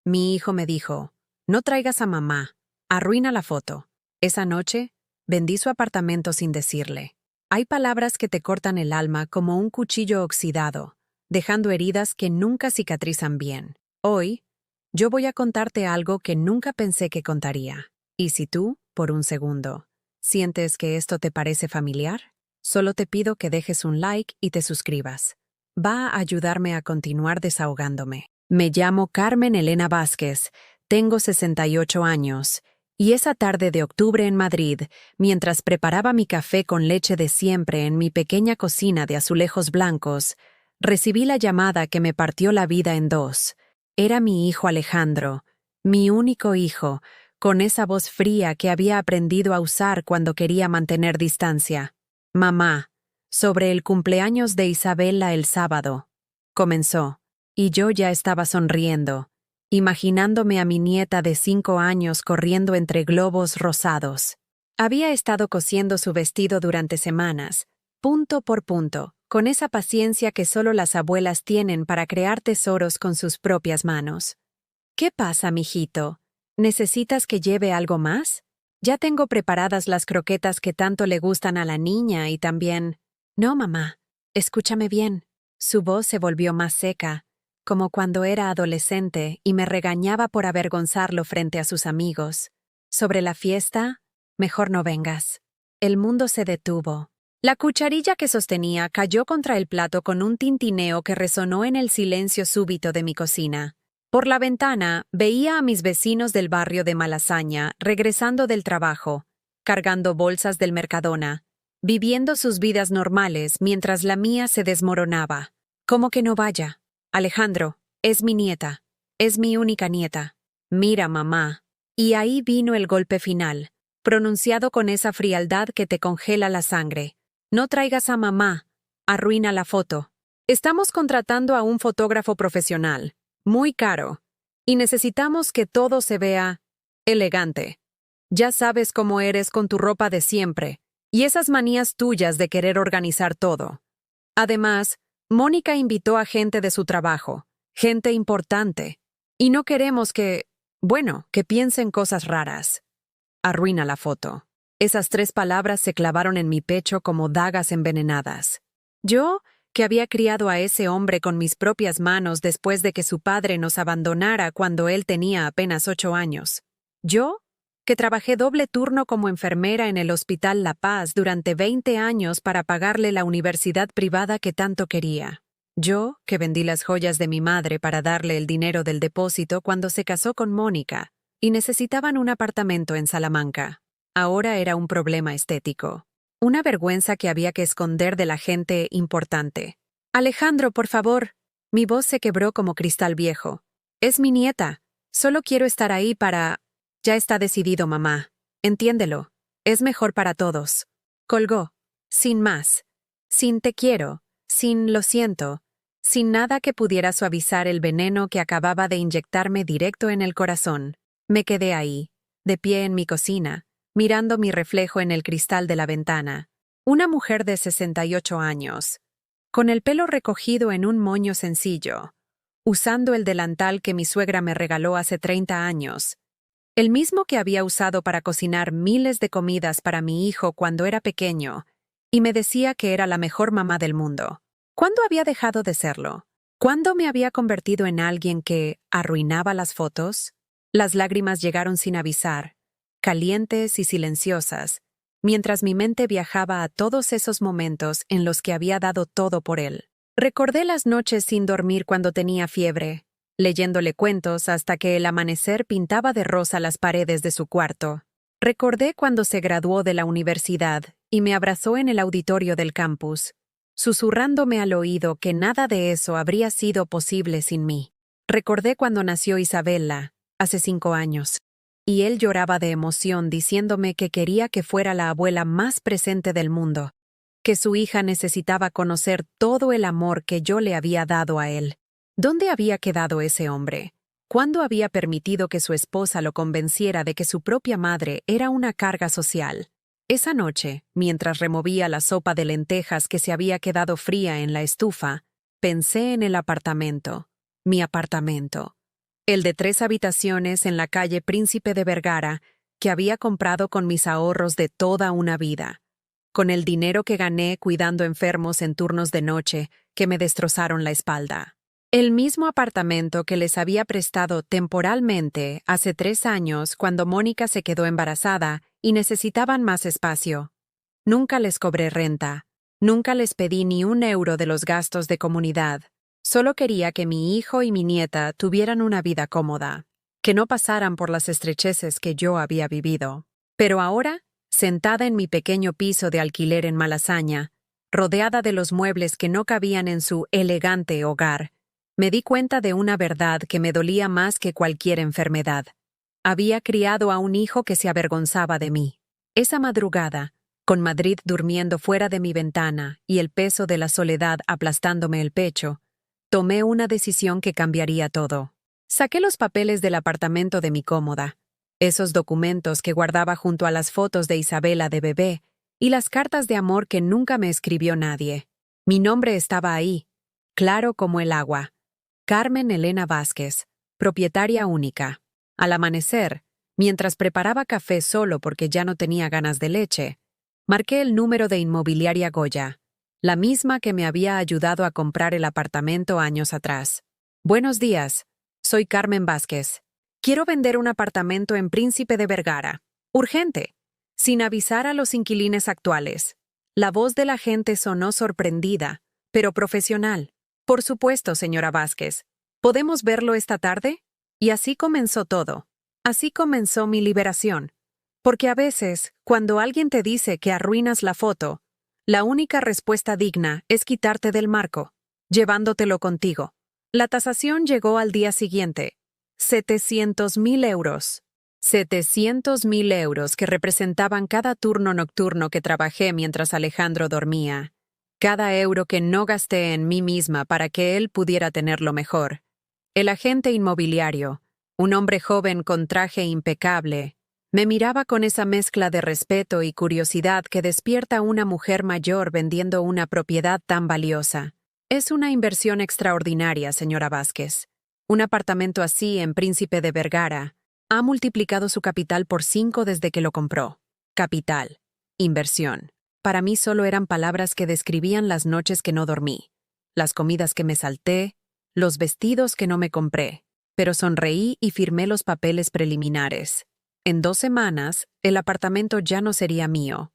Mi hijo me dijo, no traigas a mamá, arruina la foto. Esa noche, vendí su apartamento sin decirle. Hay palabras que te cortan el alma como un cuchillo oxidado, dejando heridas que nunca cicatrizan bien. Hoy, yo voy a contarte algo que nunca pensé que contaría. Y si tú, por un segundo, sientes que esto te parece familiar, solo te pido que dejes un like y te suscribas. Va a ayudarme a continuar desahogándome. Me llamo Carmen Elena Vázquez, tengo 68 años, y esa tarde de octubre en Madrid, mientras preparaba mi café con leche de siempre en mi pequeña cocina de azulejos blancos, recibí la llamada que me partió la vida en dos. Era mi hijo Alejandro, mi único hijo, con esa voz fría que había aprendido a usar cuando quería mantener distancia. Mamá, sobre el cumpleaños de Isabela el sábado. Comenzó, y yo ya estaba sonriendo, imaginándome a mi nieta de 5 años corriendo entre globos rosados. Había estado cosiendo su vestido durante semanas, punto por punto, con esa paciencia que solo las abuelas tienen para crear tesoros con sus propias manos. ¿Qué pasa, mijito? ¿Necesitas que lleve algo más? Ya tengo preparadas las croquetas que tanto le gustan a la niña y también... No, mamá, escúchame bien. Su voz se volvió más seca, como cuando era adolescente y me regañaba por avergonzarlo frente a sus amigos. Sobre la fiesta, mejor no vengas. El mundo se detuvo. La cucharilla que sostenía cayó contra el plato con un tintineo que resonó en el silencio súbito de mi cocina. Por la ventana veía a mis vecinos del barrio de Malasaña regresando del trabajo, cargando bolsas del Mercadona, viviendo sus vidas normales mientras la mía se desmoronaba. ¿Cómo que no vaya? Alejandro, es mi nieta. Es mi única nieta. Mira, mamá. Y ahí vino el golpe final, pronunciado con esa frialdad que te congela la sangre. No traigas a mamá. Arruina la foto. Estamos contratando a un fotógrafo profesional, muy caro, y necesitamos que todo se vea elegante. Ya sabes cómo eres con tu ropa de siempre, y esas manías tuyas de querer organizar todo. Además, Mónica invitó a gente de su trabajo, gente importante, y no queremos que piensen cosas raras. Arruina la foto. Esas 3 palabras se clavaron en mi pecho como dagas envenenadas. Yo, que había criado a ese hombre con mis propias manos después de que su padre nos abandonara cuando él tenía apenas 8 años. Yo, que trabajé doble turno como enfermera en el Hospital La Paz durante 20 años para pagarle la universidad privada que tanto quería. Yo, que vendí las joyas de mi madre para darle el dinero del depósito cuando se casó con Mónica, y necesitaban un apartamento en Salamanca. Ahora era un problema estético. Una vergüenza que había que esconder de la gente importante. Alejandro, por favor. Mi voz se quebró como cristal viejo. Es mi nieta. Solo quiero estar ahí para... Ya está decidido, mamá. Entiéndelo. Es mejor para todos. Colgó. Sin más. Sin te quiero. Sin lo siento. Sin nada que pudiera suavizar el veneno que acababa de inyectarme directo en el corazón. Me quedé ahí, de pie en mi cocina, mirando mi reflejo en el cristal de la ventana. Una mujer de 68 años, con el pelo recogido en un moño sencillo, usando el delantal que mi suegra me regaló hace 30 años, el mismo que había usado para cocinar miles de comidas para mi hijo cuando era pequeño, y me decía que era la mejor mamá del mundo. ¿Cuándo había dejado de serlo? ¿Cuándo me había convertido en alguien que arruinaba las fotos? Las lágrimas llegaron sin avisar, calientes y silenciosas, mientras mi mente viajaba a todos esos momentos en los que había dado todo por él. Recordé las noches sin dormir cuando tenía fiebre, leyéndole cuentos hasta que el amanecer pintaba de rosa las paredes de su cuarto. Recordé cuando se graduó de la universidad y me abrazó en el auditorio del campus, susurrándome al oído que nada de eso habría sido posible sin mí. Recordé cuando nació Isabela, hace 5 años, y él lloraba de emoción diciéndome que quería que fuera la abuela más presente del mundo, que su hija necesitaba conocer todo el amor que yo le había dado a él. ¿Dónde había quedado ese hombre? ¿Cuándo había permitido que su esposa lo convenciera de que su propia madre era una carga social? Esa noche, mientras removía la sopa de lentejas que se había quedado fría en la estufa, pensé en el apartamento, mi apartamento. el de 3 habitaciones en la calle Príncipe de Vergara, que había comprado con mis ahorros de toda una vida, con el dinero que gané cuidando enfermos en turnos de noche que me destrozaron la espalda. El mismo apartamento que les había prestado temporalmente hace 3 años cuando Mónica se quedó embarazada y necesitaban más espacio. Nunca les cobré renta, nunca les pedí ni un euro de los gastos de comunidad. Solo quería que mi hijo y mi nieta tuvieran una vida cómoda, que no pasaran por las estrecheces que yo había vivido. Pero ahora, sentada en mi pequeño piso de alquiler en Malasaña, rodeada de los muebles que no cabían en su elegante hogar, me di cuenta de una verdad que me dolía más que cualquier enfermedad. Había criado a un hijo que se avergonzaba de mí. Esa madrugada, con Madrid durmiendo fuera de mi ventana y el peso de la soledad aplastándome el pecho, tomé una decisión que cambiaría todo. Saqué los papeles del apartamento de mi cómoda, esos documentos que guardaba junto a las fotos de Isabela de bebé y las cartas de amor que nunca me escribió nadie. Mi nombre estaba ahí, claro como el agua. Carmen Elena Vázquez, propietaria única. Al amanecer, mientras preparaba café solo porque ya no tenía ganas de leche, marqué el número de Inmobiliaria Goya, la misma que me había ayudado a comprar el apartamento años atrás. Buenos días, soy Carmen Vázquez. Quiero vender un apartamento en Príncipe de Vergara. Urgente, sin avisar a los inquilines actuales. La voz de la gente sonó sorprendida, pero profesional. Por supuesto, señora Vázquez. ¿Podemos verlo esta tarde? Y así comenzó todo. Así comenzó mi liberación. Porque a veces, cuando alguien te dice que arruinas la foto, la única respuesta digna es quitarte del marco, llevándotelo contigo. La tasación llegó al día siguiente. 700.000 euros. 700.000 euros que representaban cada turno nocturno que trabajé mientras Alejandro dormía. Cada euro que no gasté en mí misma para que él pudiera tenerlo mejor. El agente inmobiliario, un hombre joven con traje impecable, me miraba con esa mezcla de respeto y curiosidad que despierta una mujer mayor vendiendo una propiedad tan valiosa. Es una inversión extraordinaria, señora Vázquez. Un apartamento así en Príncipe de Vergara ha multiplicado su capital por 5 desde que lo compró. Capital. Inversión. Para mí solo eran palabras que describían las noches que no dormí, las comidas que me salté, los vestidos que no me compré. Pero sonreí y firmé los papeles preliminares. En 2 semanas, el apartamento ya no sería mío,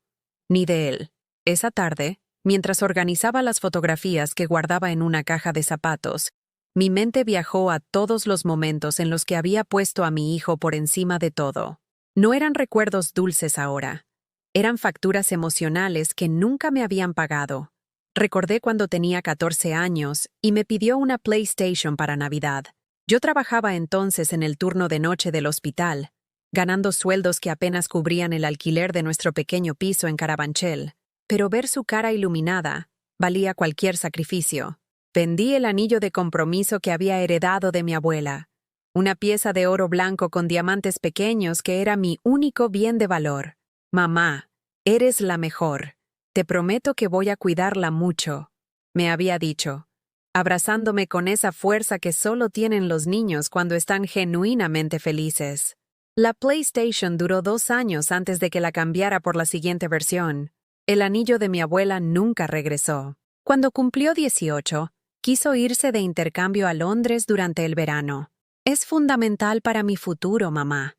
ni de él. Esa tarde, mientras organizaba las fotografías que guardaba en una caja de zapatos, mi mente viajó a todos los momentos en los que había puesto a mi hijo por encima de todo. No eran recuerdos dulces ahora. Eran facturas emocionales que nunca me habían pagado. Recordé cuando tenía 14 años y me pidió una PlayStation para Navidad. Yo trabajaba entonces en el turno de noche del hospital, ganando sueldos que apenas cubrían el alquiler de nuestro pequeño piso en Carabanchel. Pero ver su cara iluminada valía cualquier sacrificio. Vendí el anillo de compromiso que había heredado de mi abuela, una pieza de oro blanco con diamantes pequeños que era mi único bien de valor. Mamá, eres la mejor. Te prometo que voy a cuidarla mucho, me había dicho, abrazándome con esa fuerza que solo tienen los niños cuando están genuinamente felices. La PlayStation duró 2 años antes de que la cambiara por la siguiente versión. El anillo de mi abuela nunca regresó. Cuando cumplió 18, quiso irse de intercambio a Londres durante el verano. Es fundamental para mi futuro, mamá.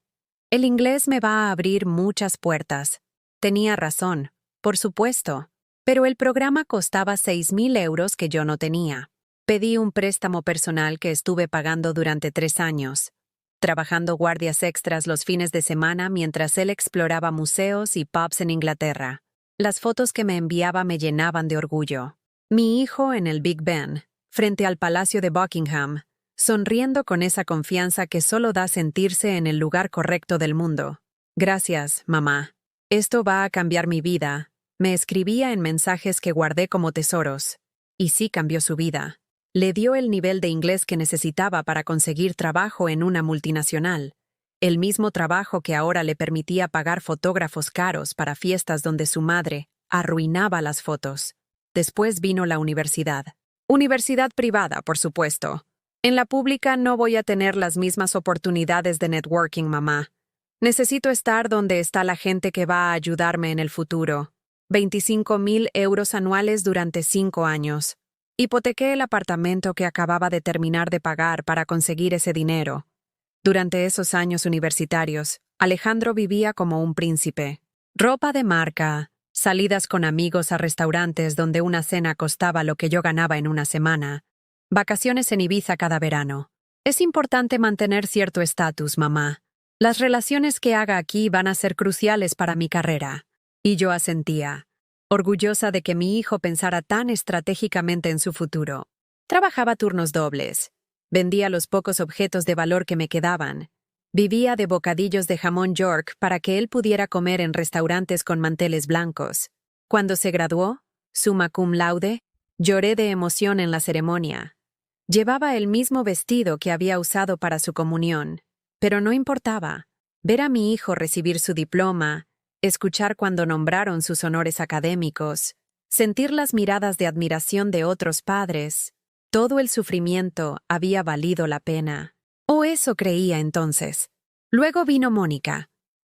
El inglés me va a abrir muchas puertas. Tenía razón, por supuesto, pero el programa costaba 6.000 euros que yo no tenía. Pedí un préstamo personal que estuve pagando durante 3 años, trabajando guardias extras los fines de semana mientras él exploraba museos y pubs en Inglaterra. Las fotos que me enviaba me llenaban de orgullo. Mi hijo en el Big Ben, frente al Palacio de Buckingham, sonriendo con esa confianza que solo da sentirse en el lugar correcto del mundo. Gracias, mamá. Esto va a cambiar mi vida, me escribía en mensajes que guardé como tesoros. Y sí cambió su vida. Le dio el nivel de inglés que necesitaba para conseguir trabajo en una multinacional, el mismo trabajo que ahora le permitía pagar fotógrafos caros para fiestas donde su madre arruinaba las fotos. Después vino la universidad. Universidad privada, por supuesto. En la pública no voy a tener las mismas oportunidades de networking, mamá. Necesito estar donde está la gente que va a ayudarme en el futuro. 25.000 euros anuales durante 5 años. Hipotequé el apartamento que acababa de terminar de pagar para conseguir ese dinero. Durante esos años universitarios, Alejandro vivía como un príncipe. Ropa de marca, salidas con amigos a restaurantes donde una cena costaba lo que yo ganaba en una semana, vacaciones en Ibiza cada verano. Es importante mantener cierto estatus, mamá. Las relaciones que haga aquí van a ser cruciales para mi carrera. Y yo asentía, orgullosa de que mi hijo pensara tan estratégicamente en su futuro. Trabajaba turnos dobles. Vendía los pocos objetos de valor que me quedaban. Vivía de bocadillos de jamón York para que él pudiera comer en restaurantes con manteles blancos. Cuando se graduó, summa cum laude, lloré de emoción en la ceremonia. Llevaba el mismo vestido que había usado para su comunión, pero no importaba. Ver a mi hijo recibir su diploma, escuchar cuando nombraron sus honores académicos, sentir las miradas de admiración de otros padres, todo el sufrimiento había valido la pena. O eso creía entonces. Luego vino Mónica,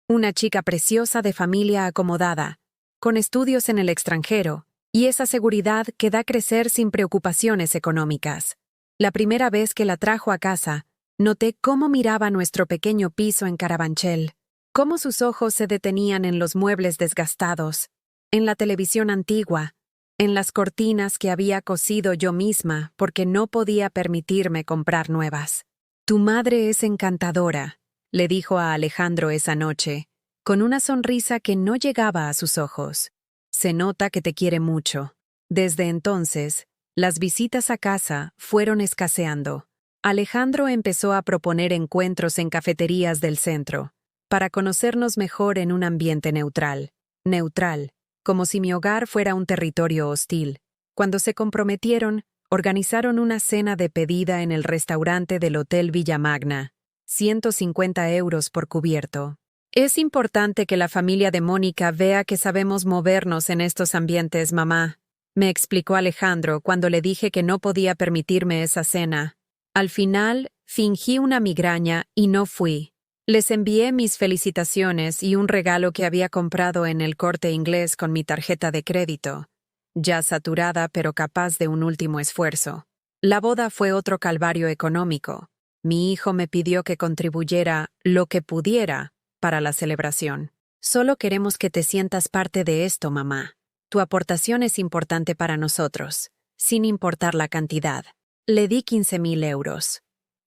una chica preciosa de familia acomodada, con estudios en el extranjero, y esa seguridad que da crecer sin preocupaciones económicas. La primera vez que la trajo a casa, noté cómo miraba nuestro pequeño piso en Carabanchel, cómo sus ojos se detenían en los muebles desgastados, en la televisión antigua, en las cortinas que había cosido yo misma porque no podía permitirme comprar nuevas. «Tu madre es encantadora», le dijo a Alejandro esa noche, con una sonrisa que no llegaba a sus ojos. «Se nota que te quiere mucho». Desde entonces, las visitas a casa fueron escaseando. Alejandro empezó a proponer encuentros en cafeterías del centro, para conocernos mejor en un ambiente neutral. Neutral, como si mi hogar fuera un territorio hostil. Cuando se comprometieron, organizaron una cena de pedida en el restaurante del Hotel Villa Magna. 150 euros por cubierto. «Es importante que la familia de Mónica vea que sabemos movernos en estos ambientes, mamá», me explicó Alejandro cuando le dije que no podía permitirme esa cena. Al final, fingí una migraña y no fui. Les envié mis felicitaciones y un regalo que había comprado en el Corte Inglés con mi tarjeta de crédito, ya saturada pero capaz de un último esfuerzo. La boda fue otro calvario económico. Mi hijo me pidió que contribuyera lo que pudiera para la celebración. «Solo queremos que te sientas parte de esto, mamá. Tu aportación es importante para nosotros, sin importar la cantidad». Le di 15.000 euros.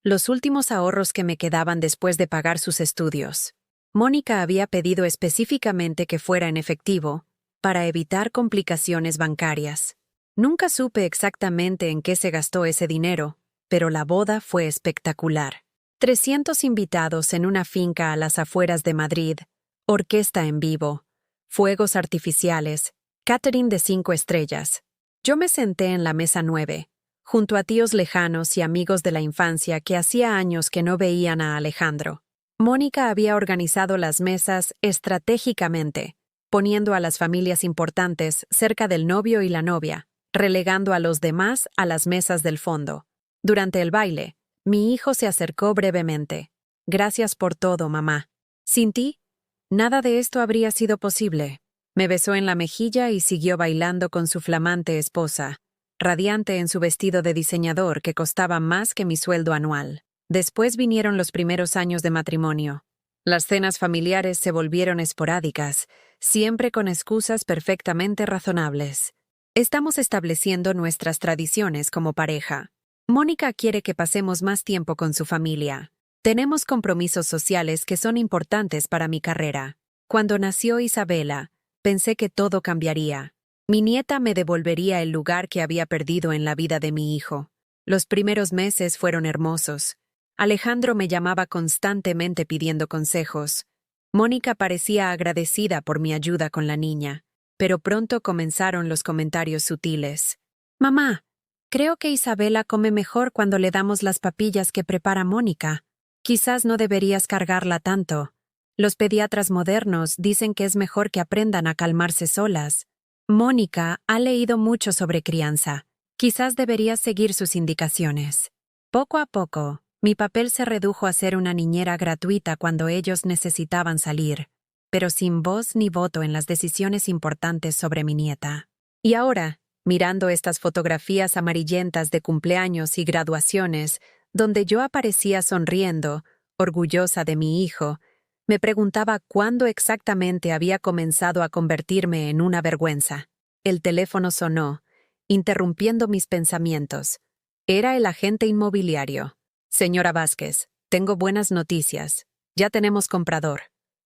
Los últimos ahorros que me quedaban después de pagar sus estudios. Mónica había pedido específicamente que fuera en efectivo, para evitar complicaciones bancarias. Nunca supe exactamente en qué se gastó ese dinero, pero la boda fue espectacular. 300 invitados en una finca a las afueras de Madrid, orquesta en vivo, fuegos artificiales, catering de 5 estrellas. Yo me senté en la mesa 9, junto a tíos lejanos y amigos de la infancia que hacía años que no veían a Alejandro. Mónica había organizado las mesas estratégicamente, poniendo a las familias importantes cerca del novio y la novia, relegando a los demás a las mesas del fondo. Durante el baile, mi hijo se acercó brevemente. «Gracias por todo, mamá. Sin ti, nada de esto habría sido posible». Me besó en la mejilla y siguió bailando con su flamante esposa, radiante en su vestido de diseñador que costaba más que mi sueldo anual. Después vinieron los primeros años de matrimonio. Las cenas familiares se volvieron esporádicas, siempre con excusas perfectamente razonables. Estamos estableciendo nuestras tradiciones como pareja. Mónica quiere que pasemos más tiempo con su familia. Tenemos compromisos sociales que son importantes para mi carrera. Cuando nació Isabela, pensé que todo cambiaría. Mi nieta me devolvería el lugar que había perdido en la vida de mi hijo. Los primeros meses fueron hermosos. Alejandro me llamaba constantemente pidiendo consejos. Mónica parecía agradecida por mi ayuda con la niña, pero pronto comenzaron los comentarios sutiles. «Mamá, creo que Isabela come mejor cuando le damos las papillas que prepara Mónica. Quizás no deberías cargarla tanto. Los pediatras modernos dicen que es mejor que aprendan a calmarse solas. Mónica ha leído mucho sobre crianza. Quizás deberías seguir sus indicaciones». Poco a poco, mi papel se redujo a ser una niñera gratuita cuando ellos necesitaban salir, pero sin voz ni voto en las decisiones importantes sobre mi nieta. Y ahora, mirando estas fotografías amarillentas de cumpleaños y graduaciones, donde yo aparecía sonriendo, orgullosa de mi hijo, me preguntaba cuándo exactamente había comenzado a convertirme en una vergüenza. El teléfono sonó, interrumpiendo mis pensamientos. Era el agente inmobiliario. Señora Vázquez, tengo buenas noticias. Ya tenemos comprador.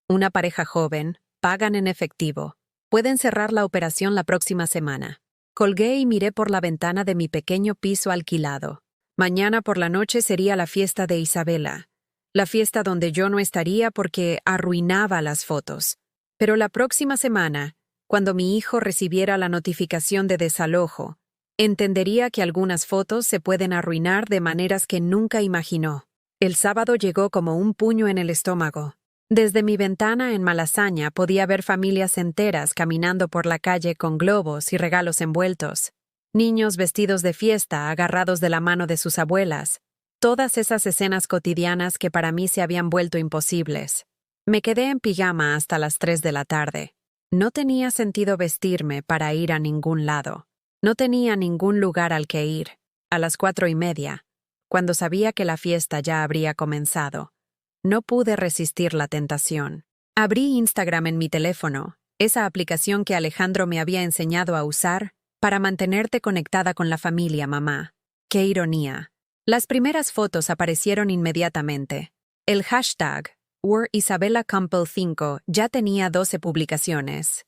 Una pareja joven, pagan en efectivo. Pueden cerrar la operación la próxima semana. Colgué y miré por la ventana de mi pequeño piso alquilado. Mañana por la noche sería la fiesta de Isabela. La fiesta donde yo no estaría porque arruinaba las fotos. Pero la próxima semana, cuando mi hijo recibiera la notificación de desalojo, entendería que algunas fotos se pueden arruinar de maneras que nunca imaginó. El sábado llegó como un puño en el estómago. Desde mi ventana en Malasaña podía ver familias enteras caminando por la calle con globos y regalos envueltos. Niños vestidos de fiesta agarrados de la mano de sus abuelas. Todas esas escenas cotidianas que para mí se habían vuelto imposibles. Me quedé en pijama hasta las 3 de la tarde. No tenía sentido vestirme para ir a ningún lado. No tenía ningún lugar al que ir. A las 4:30, cuando sabía que la fiesta ya habría comenzado, no pude resistir la tentación. Abrí Instagram en mi teléfono, esa aplicación que Alejandro me había enseñado a usar para mantenerte conectada con la familia, mamá. ¡Qué ironía! Las primeras fotos aparecieron inmediatamente. El hashtag #WhereIsabelaCampbell5 ya tenía 12 publicaciones.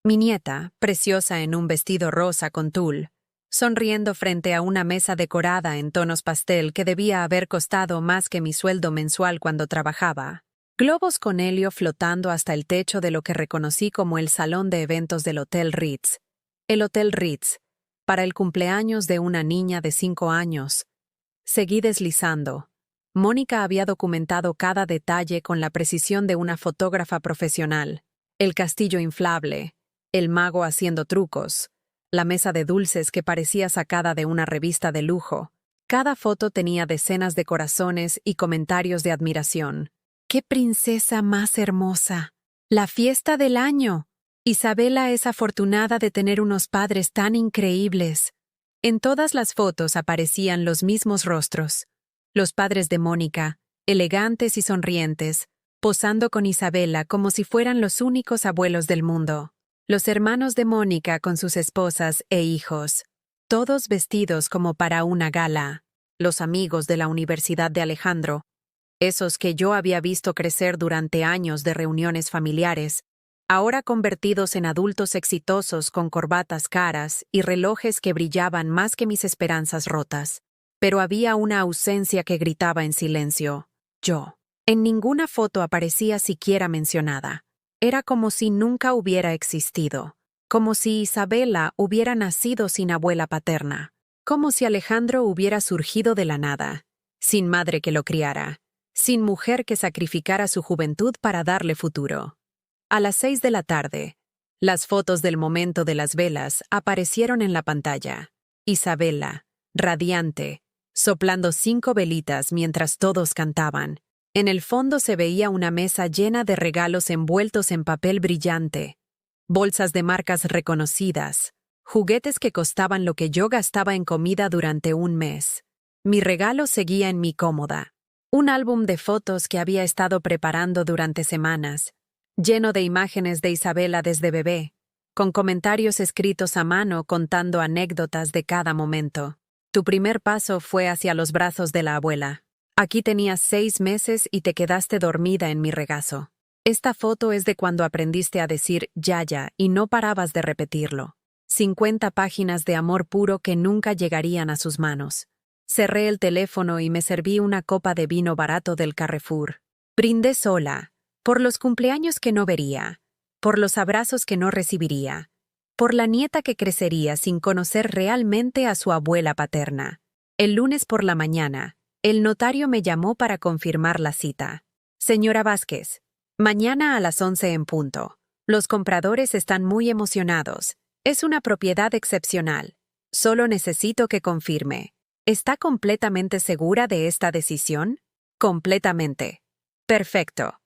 Mi nieta, preciosa en un vestido rosa con tul, sonriendo frente a una mesa decorada en tonos pastel que debía haber costado más que mi sueldo mensual cuando trabajaba. Globos con helio flotando hasta el techo de lo que reconocí como el salón de eventos del Hotel Ritz. El Hotel Ritz, para el cumpleaños de una niña de 5 años. Seguí deslizando. Mónica había documentado cada detalle con la precisión de una fotógrafa profesional. El castillo inflable, el mago haciendo trucos, la mesa de dulces que parecía sacada de una revista de lujo. Cada foto tenía decenas de corazones y comentarios de admiración. ¡Qué princesa más hermosa! ¡La fiesta del año! Isabela es afortunada de tener unos padres tan increíbles. En todas las fotos aparecían los mismos rostros. Los padres de Mónica, elegantes y sonrientes, posando con Isabela como si fueran los únicos abuelos del mundo. Los hermanos de Mónica con sus esposas e hijos, todos vestidos como para una gala. Los amigos de la Universidad de Alejandro, esos que yo había visto crecer durante años de reuniones familiares, ahora convertidos en adultos exitosos con corbatas caras y relojes que brillaban más que mis esperanzas rotas. Pero había una ausencia que gritaba en silencio. Yo. En ninguna foto aparecía siquiera mencionada. Era como si nunca hubiera existido. Como si Isabela hubiera nacido sin abuela paterna. Como si Alejandro hubiera surgido de la nada. Sin madre que lo criara. Sin mujer que sacrificara su juventud para darle futuro. A las 6 de la tarde, las fotos del momento de las velas aparecieron en la pantalla. Isabela, radiante, soplando 5 velitas mientras todos cantaban. En el fondo se veía una mesa llena de regalos envueltos en papel brillante, bolsas de marcas reconocidas, juguetes que costaban lo que yo gastaba en comida durante un mes. Mi regalo seguía en mi cómoda, un álbum de fotos que había estado preparando durante semanas, lleno de imágenes de Isabela desde bebé, con comentarios escritos a mano contando anécdotas de cada momento. Tu primer paso fue hacia los brazos de la abuela. Aquí tenías 6 meses y te quedaste dormida en mi regazo. Esta foto es de cuando aprendiste a decir yaya y no parabas de repetirlo. 50 páginas de amor puro que nunca llegarían a sus manos. Cerré el teléfono y me serví una copa de vino barato del Carrefour. Brindé sola, por los cumpleaños que no vería, por los abrazos que no recibiría, por la nieta que crecería sin conocer realmente a su abuela paterna. El lunes por la mañana, el notario me llamó para confirmar la cita. Señora Vázquez, mañana a las 11 en punto. Los compradores están muy emocionados. Es una propiedad excepcional. Solo necesito que confirme. ¿Está completamente segura de esta decisión? Completamente. Perfecto.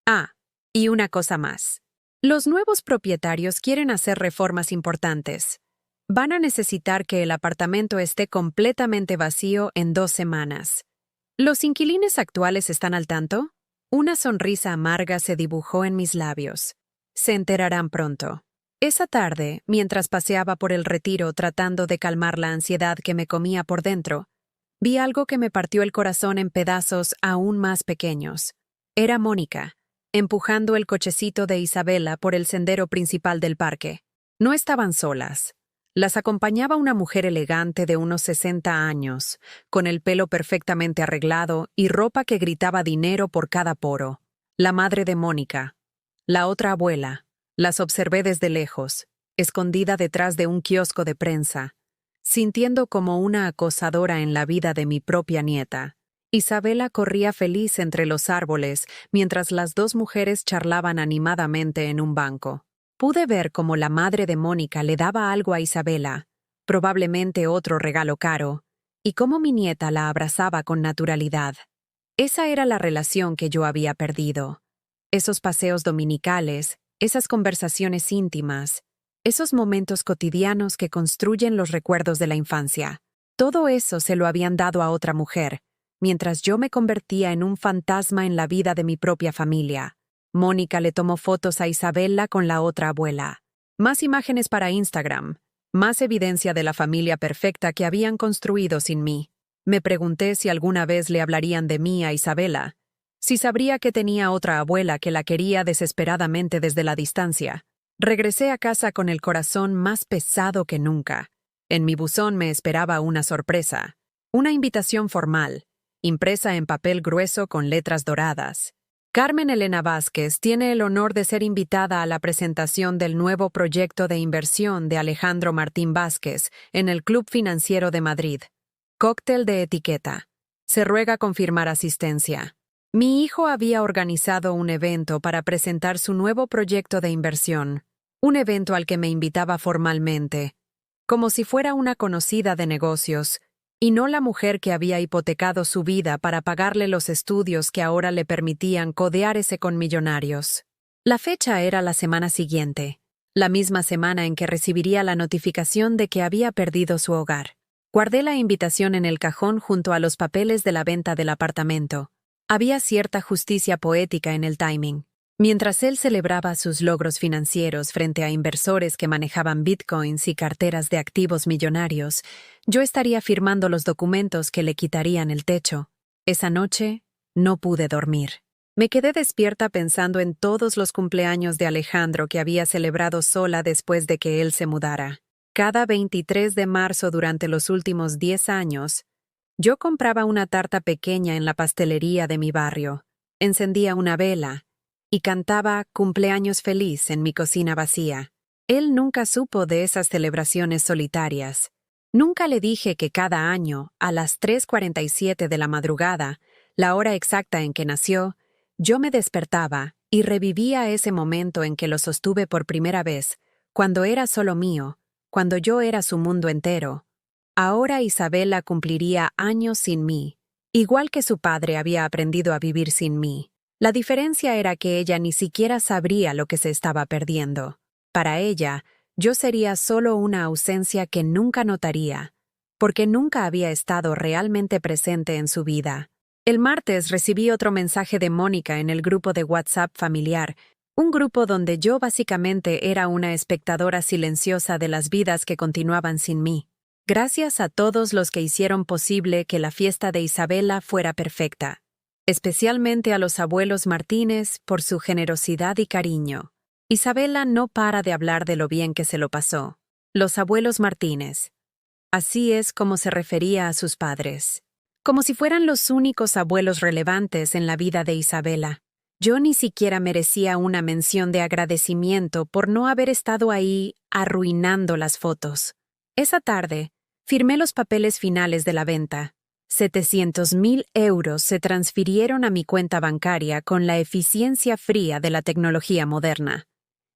Ah, y una cosa más. Los nuevos propietarios quieren hacer reformas importantes. Van a necesitar que el apartamento esté completamente vacío en 2 semanas. ¿Los inquilines actuales están al tanto? Una sonrisa amarga se dibujó en mis labios. Se enterarán pronto. Esa tarde, mientras paseaba por el retiro tratando de calmar la ansiedad que me comía por dentro, vi algo que me partió el corazón en pedazos aún más pequeños. Era Mónica, empujando el cochecito de Isabela por el sendero principal del parque. No estaban solas. Las acompañaba una mujer elegante de unos 60 años, con el pelo perfectamente arreglado y ropa que gritaba dinero por cada poro. La madre de Mónica. La otra abuela. Las observé desde lejos, escondida detrás de un kiosco de prensa, sintiendo como una acosadora en la vida de mi propia nieta. Isabela corría feliz entre los árboles mientras las dos mujeres charlaban animadamente en un banco. Pude ver cómo la madre de Mónica le daba algo a Isabela, probablemente otro regalo caro, y cómo mi nieta la abrazaba con naturalidad. Esa era la relación que yo había perdido. Esos paseos dominicales, esas conversaciones íntimas, esos momentos cotidianos que construyen los recuerdos de la infancia. Todo eso se lo habían dado a otra mujer, mientras yo me convertía en un fantasma en la vida de mi propia familia. Mónica le tomó fotos a Isabela con la otra abuela. Más imágenes para Instagram, más evidencia de la familia perfecta que habían construido sin mí. Me pregunté si alguna vez le hablarían de mí a Isabela, si sabría que tenía otra abuela que la quería desesperadamente desde la distancia. Regresé a casa con el corazón más pesado que nunca. En mi buzón me esperaba una sorpresa, una invitación formal, impresa en papel grueso con letras doradas. Carmen Elena Vázquez tiene el honor de ser invitada a la presentación del nuevo proyecto de inversión de Alejandro Martín Vázquez en el Club Financiero de Madrid. Cóctel de etiqueta. Se ruega confirmar asistencia. Mi hijo había organizado un evento para presentar su nuevo proyecto de inversión, un evento al que me invitaba formalmente, como si fuera una conocida de negocios, y no la mujer que había hipotecado su vida para pagarle los estudios que ahora le permitían codearse con millonarios. La fecha era la semana siguiente, la misma semana en que recibiría la notificación de que había perdido su hogar. Guardé la invitación en el cajón junto a los papeles de la venta del apartamento. Había cierta justicia poética en el timing. Mientras él celebraba sus logros financieros frente a inversores que manejaban bitcoins y carteras de activos millonarios, yo estaría firmando los documentos que le quitarían el techo. Esa noche, no pude dormir. Me quedé despierta pensando en todos los cumpleaños de Alejandro que había celebrado sola después de que él se mudara. Cada 23 de marzo durante los últimos 10 años, yo compraba una tarta pequeña en la pastelería de mi barrio, encendía una vela y cantaba Cumpleaños feliz en mi cocina vacía. Él nunca supo de esas celebraciones solitarias. Nunca le dije que cada año, a las 3:47 de la madrugada, la hora exacta en que nació, yo me despertaba y revivía ese momento en que lo sostuve por primera vez, cuando era solo mío, cuando yo era su mundo entero. Ahora Isabela cumpliría años sin mí, igual que su padre había aprendido a vivir sin mí. La diferencia era que ella ni siquiera sabría lo que se estaba perdiendo. Para ella, yo sería solo una ausencia que nunca notaría, porque nunca había estado realmente presente en su vida. El martes recibí otro mensaje de Mónica en el grupo de WhatsApp familiar, un grupo donde yo básicamente era una espectadora silenciosa de las vidas que continuaban sin mí. Gracias a todos los que hicieron posible que la fiesta de Isabela fuera perfecta, especialmente a los abuelos Martínez por su generosidad y cariño. Isabela no para de hablar de lo bien que se lo pasó. Los abuelos Martínez. Así es como se refería a sus padres. Como si fueran los únicos abuelos relevantes en la vida de Isabela. Yo ni siquiera merecía una mención de agradecimiento por no haber estado ahí arruinando las fotos. Esa tarde, firmé los papeles finales de la venta. 700.000 euros se transfirieron a mi cuenta bancaria con la eficiencia fría de la tecnología moderna.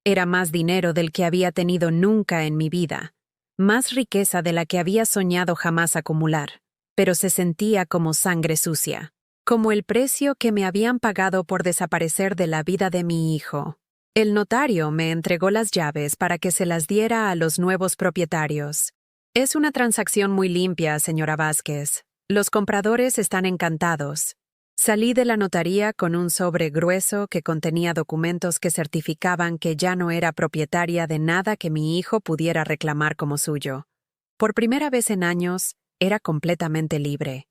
Era más dinero del que había tenido nunca en mi vida, más riqueza de la que había soñado jamás acumular. pero se sentía como sangre sucia, como el precio que me habían pagado por desaparecer de la vida de mi hijo. El notario me entregó las llaves para que se las diera a los nuevos propietarios. Es una transacción muy limpia, señora Vázquez. Los compradores están encantados. Salí de la notaría con un sobre grueso que contenía documentos que certificaban que ya no era propietaria de nada que mi hijo pudiera reclamar como suyo. Por primera vez en años, era completamente libre.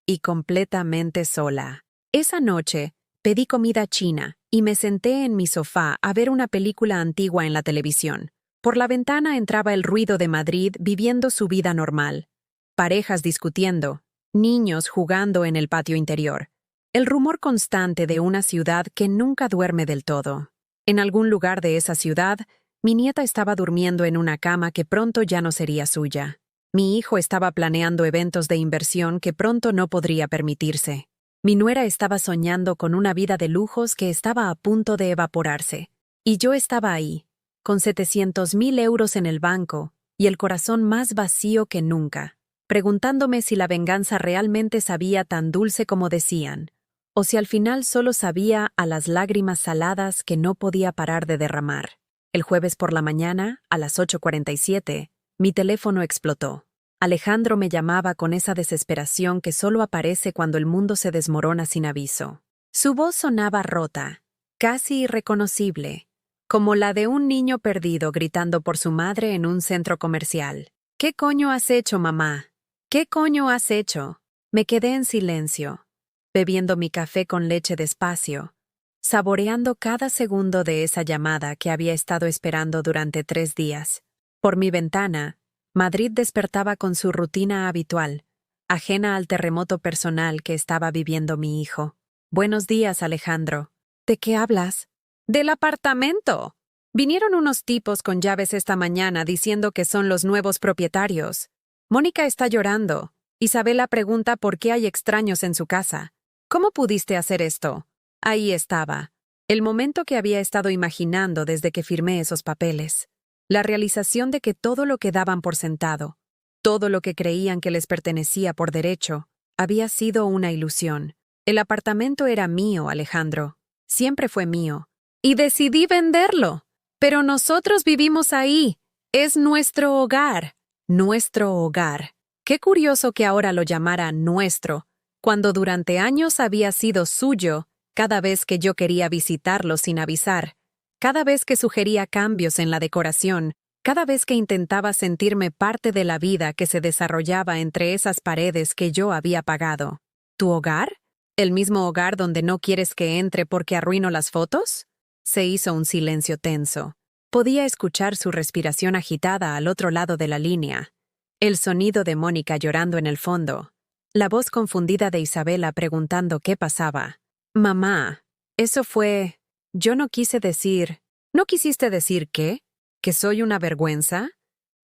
Y completamente sola. Esa noche, pedí comida china y me senté en mi sofá a ver una película antigua en la televisión. Por la ventana entraba el ruido de Madrid viviendo su vida normal. Parejas discutiendo, niños jugando en el patio interior. El rumor constante de una ciudad que nunca duerme del todo. En algún lugar de esa ciudad, mi nieta estaba durmiendo en una cama que pronto ya no sería suya. Mi hijo estaba planeando eventos de inversión que pronto no podría permitirse. Mi nuera estaba soñando con una vida de lujos que estaba a punto de evaporarse. Y yo estaba ahí, con 700.000 euros en el banco y el corazón más vacío que nunca, preguntándome si la venganza realmente sabía tan dulce como decían, o si al final solo sabía a las lágrimas saladas que no podía parar de derramar. El jueves por la mañana, a las 8:47, mi teléfono explotó. Alejandro me llamaba con esa desesperación que solo aparece cuando el mundo se desmorona sin aviso. Su voz sonaba rota, casi irreconocible, como la de un niño perdido gritando por su madre en un centro comercial. ¿Qué coño has hecho, mamá? ¿Qué coño has hecho? Me quedé en silencio, bebiendo mi café con leche despacio, saboreando cada segundo de esa llamada que había estado esperando durante 3 días. Por mi ventana, Madrid despertaba con su rutina habitual, ajena al terremoto personal que estaba viviendo mi hijo. Buenos días, Alejandro. ¿De qué hablas? ¡Del apartamento! Vinieron unos tipos con llaves esta mañana diciendo que son los nuevos propietarios. Mónica está llorando. Isabela pregunta por qué hay extraños en su casa. ¿Cómo pudiste hacer esto? Ahí estaba, el momento que había estado imaginando desde que firmé esos papeles. La realización de que todo lo que daban por sentado, todo lo que creían que les pertenecía por derecho, había sido una ilusión. El apartamento era mío, Alejandro. Siempre fue mío. Y decidí venderlo. Pero nosotros vivimos ahí. Es nuestro hogar. Nuestro hogar. Qué curioso que ahora lo llamara nuestro, cuando durante años había sido suyo cada vez que yo quería visitarlo sin avisar. Cada vez que sugería cambios en la decoración, cada vez que intentaba sentirme parte de la vida que se desarrollaba entre esas paredes que yo había pagado. ¿Tu hogar? ¿El mismo hogar donde no quieres que entre porque arruino las fotos? Se hizo un silencio tenso. Podía escuchar su respiración agitada al otro lado de la línea. El sonido de Mónica llorando en el fondo. La voz confundida de Isabela preguntando qué pasaba. Mamá, eso fue... Yo no quise decir... ¿No quisiste decir qué? ¿Que soy una vergüenza?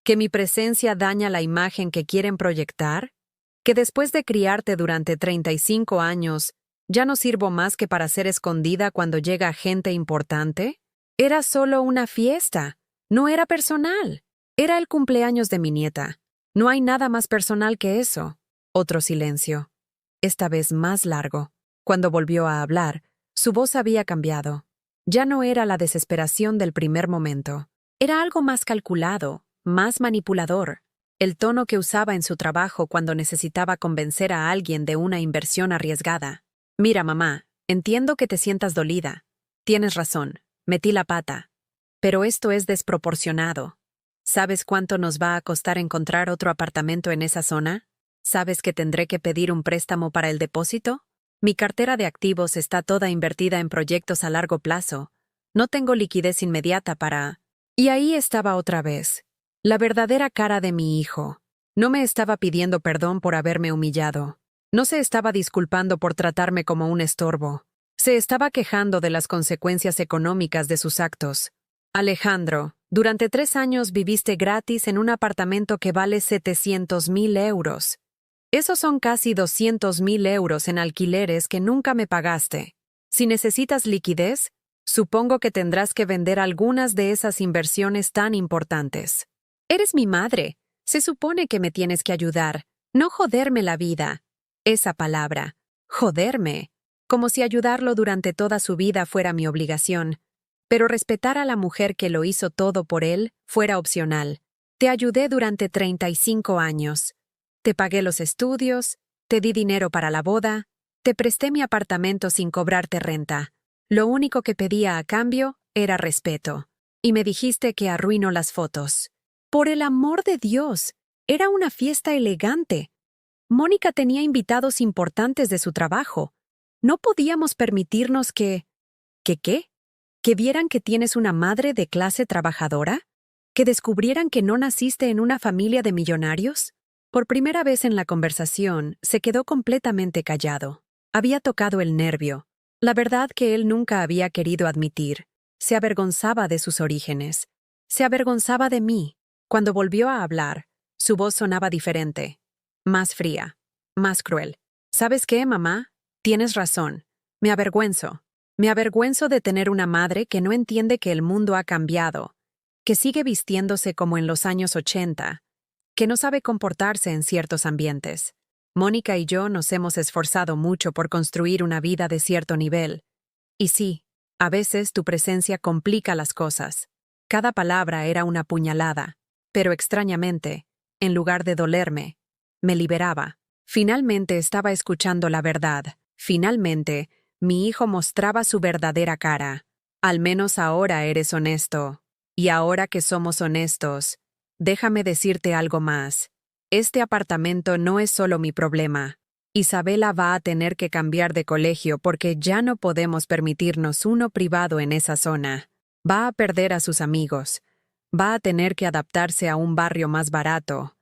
¿Que mi presencia daña la imagen que quieren proyectar? ¿Que después de criarte durante 35 años, ya no sirvo más que para ser escondida cuando llega gente importante? Era solo una fiesta. No era personal. Era el cumpleaños de mi nieta. No hay nada más personal que eso. Otro silencio. Esta vez más largo. Cuando volvió a hablar, su voz había cambiado. Ya no era la desesperación del primer momento. Era algo más calculado, más manipulador. El tono que usaba en su trabajo cuando necesitaba convencer a alguien de una inversión arriesgada. Mira, mamá, entiendo que te sientas dolida. Tienes razón, metí la pata. Pero esto es desproporcionado. ¿Sabes cuánto nos va a costar encontrar otro apartamento en esa zona? ¿Sabes que tendré que pedir un préstamo para el depósito? Mi cartera de activos está toda invertida en proyectos a largo plazo. No tengo liquidez inmediata para... Y ahí estaba otra vez. La verdadera cara de mi hijo. No me estaba pidiendo perdón por haberme humillado. No se estaba disculpando por tratarme como un estorbo. Se estaba quejando de las consecuencias económicas de sus actos. Alejandro, durante 3 años viviste gratis en un apartamento que vale 700.000 euros. Esos son casi 200.000 euros en alquileres que nunca me pagaste. Si necesitas liquidez, supongo que tendrás que vender algunas de esas inversiones tan importantes. Eres mi madre. Se supone que me tienes que ayudar. No joderme la vida. Esa palabra. Joderme. Como si ayudarlo durante toda su vida fuera mi obligación. Pero respetar a la mujer que lo hizo todo por él fuera opcional. Te ayudé durante 35 años. Te pagué los estudios, te di dinero para la boda, te presté mi apartamento sin cobrarte renta. Lo único que pedía a cambio era respeto. Y me dijiste que arruino las fotos. Por el amor de Dios, era una fiesta elegante. Mónica tenía invitados importantes de su trabajo. No podíamos permitirnos que... ¿Que qué? ¿Que vieran que tienes una madre de clase trabajadora? ¿Que descubrieran que no naciste en una familia de millonarios? Por primera vez en la conversación, se quedó completamente callado. Había tocado el nervio. La verdad que él nunca había querido admitir. Se avergonzaba de sus orígenes. Se avergonzaba de mí. Cuando volvió a hablar, su voz sonaba diferente. Más fría. Más cruel. ¿Sabes qué, mamá? Tienes razón. Me avergüenzo. Me avergüenzo de tener una madre que no entiende que el mundo ha cambiado, que sigue vistiéndose como en los años 80, que no sabe comportarse en ciertos ambientes. Mónica y yo nos hemos esforzado mucho por construir una vida de cierto nivel. Y sí, a veces tu presencia complica las cosas. Cada palabra era una puñalada, pero extrañamente, en lugar de dolerme, me liberaba. Finalmente estaba escuchando la verdad. Finalmente, mi hijo mostraba su verdadera cara. Al menos ahora eres honesto. Y ahora que somos honestos, déjame decirte algo más. Este apartamento no es solo mi problema. Isabela va a tener que cambiar de colegio porque ya no podemos permitirnos uno privado en esa zona. Va a perder a sus amigos. Va a tener que adaptarse a un barrio más barato.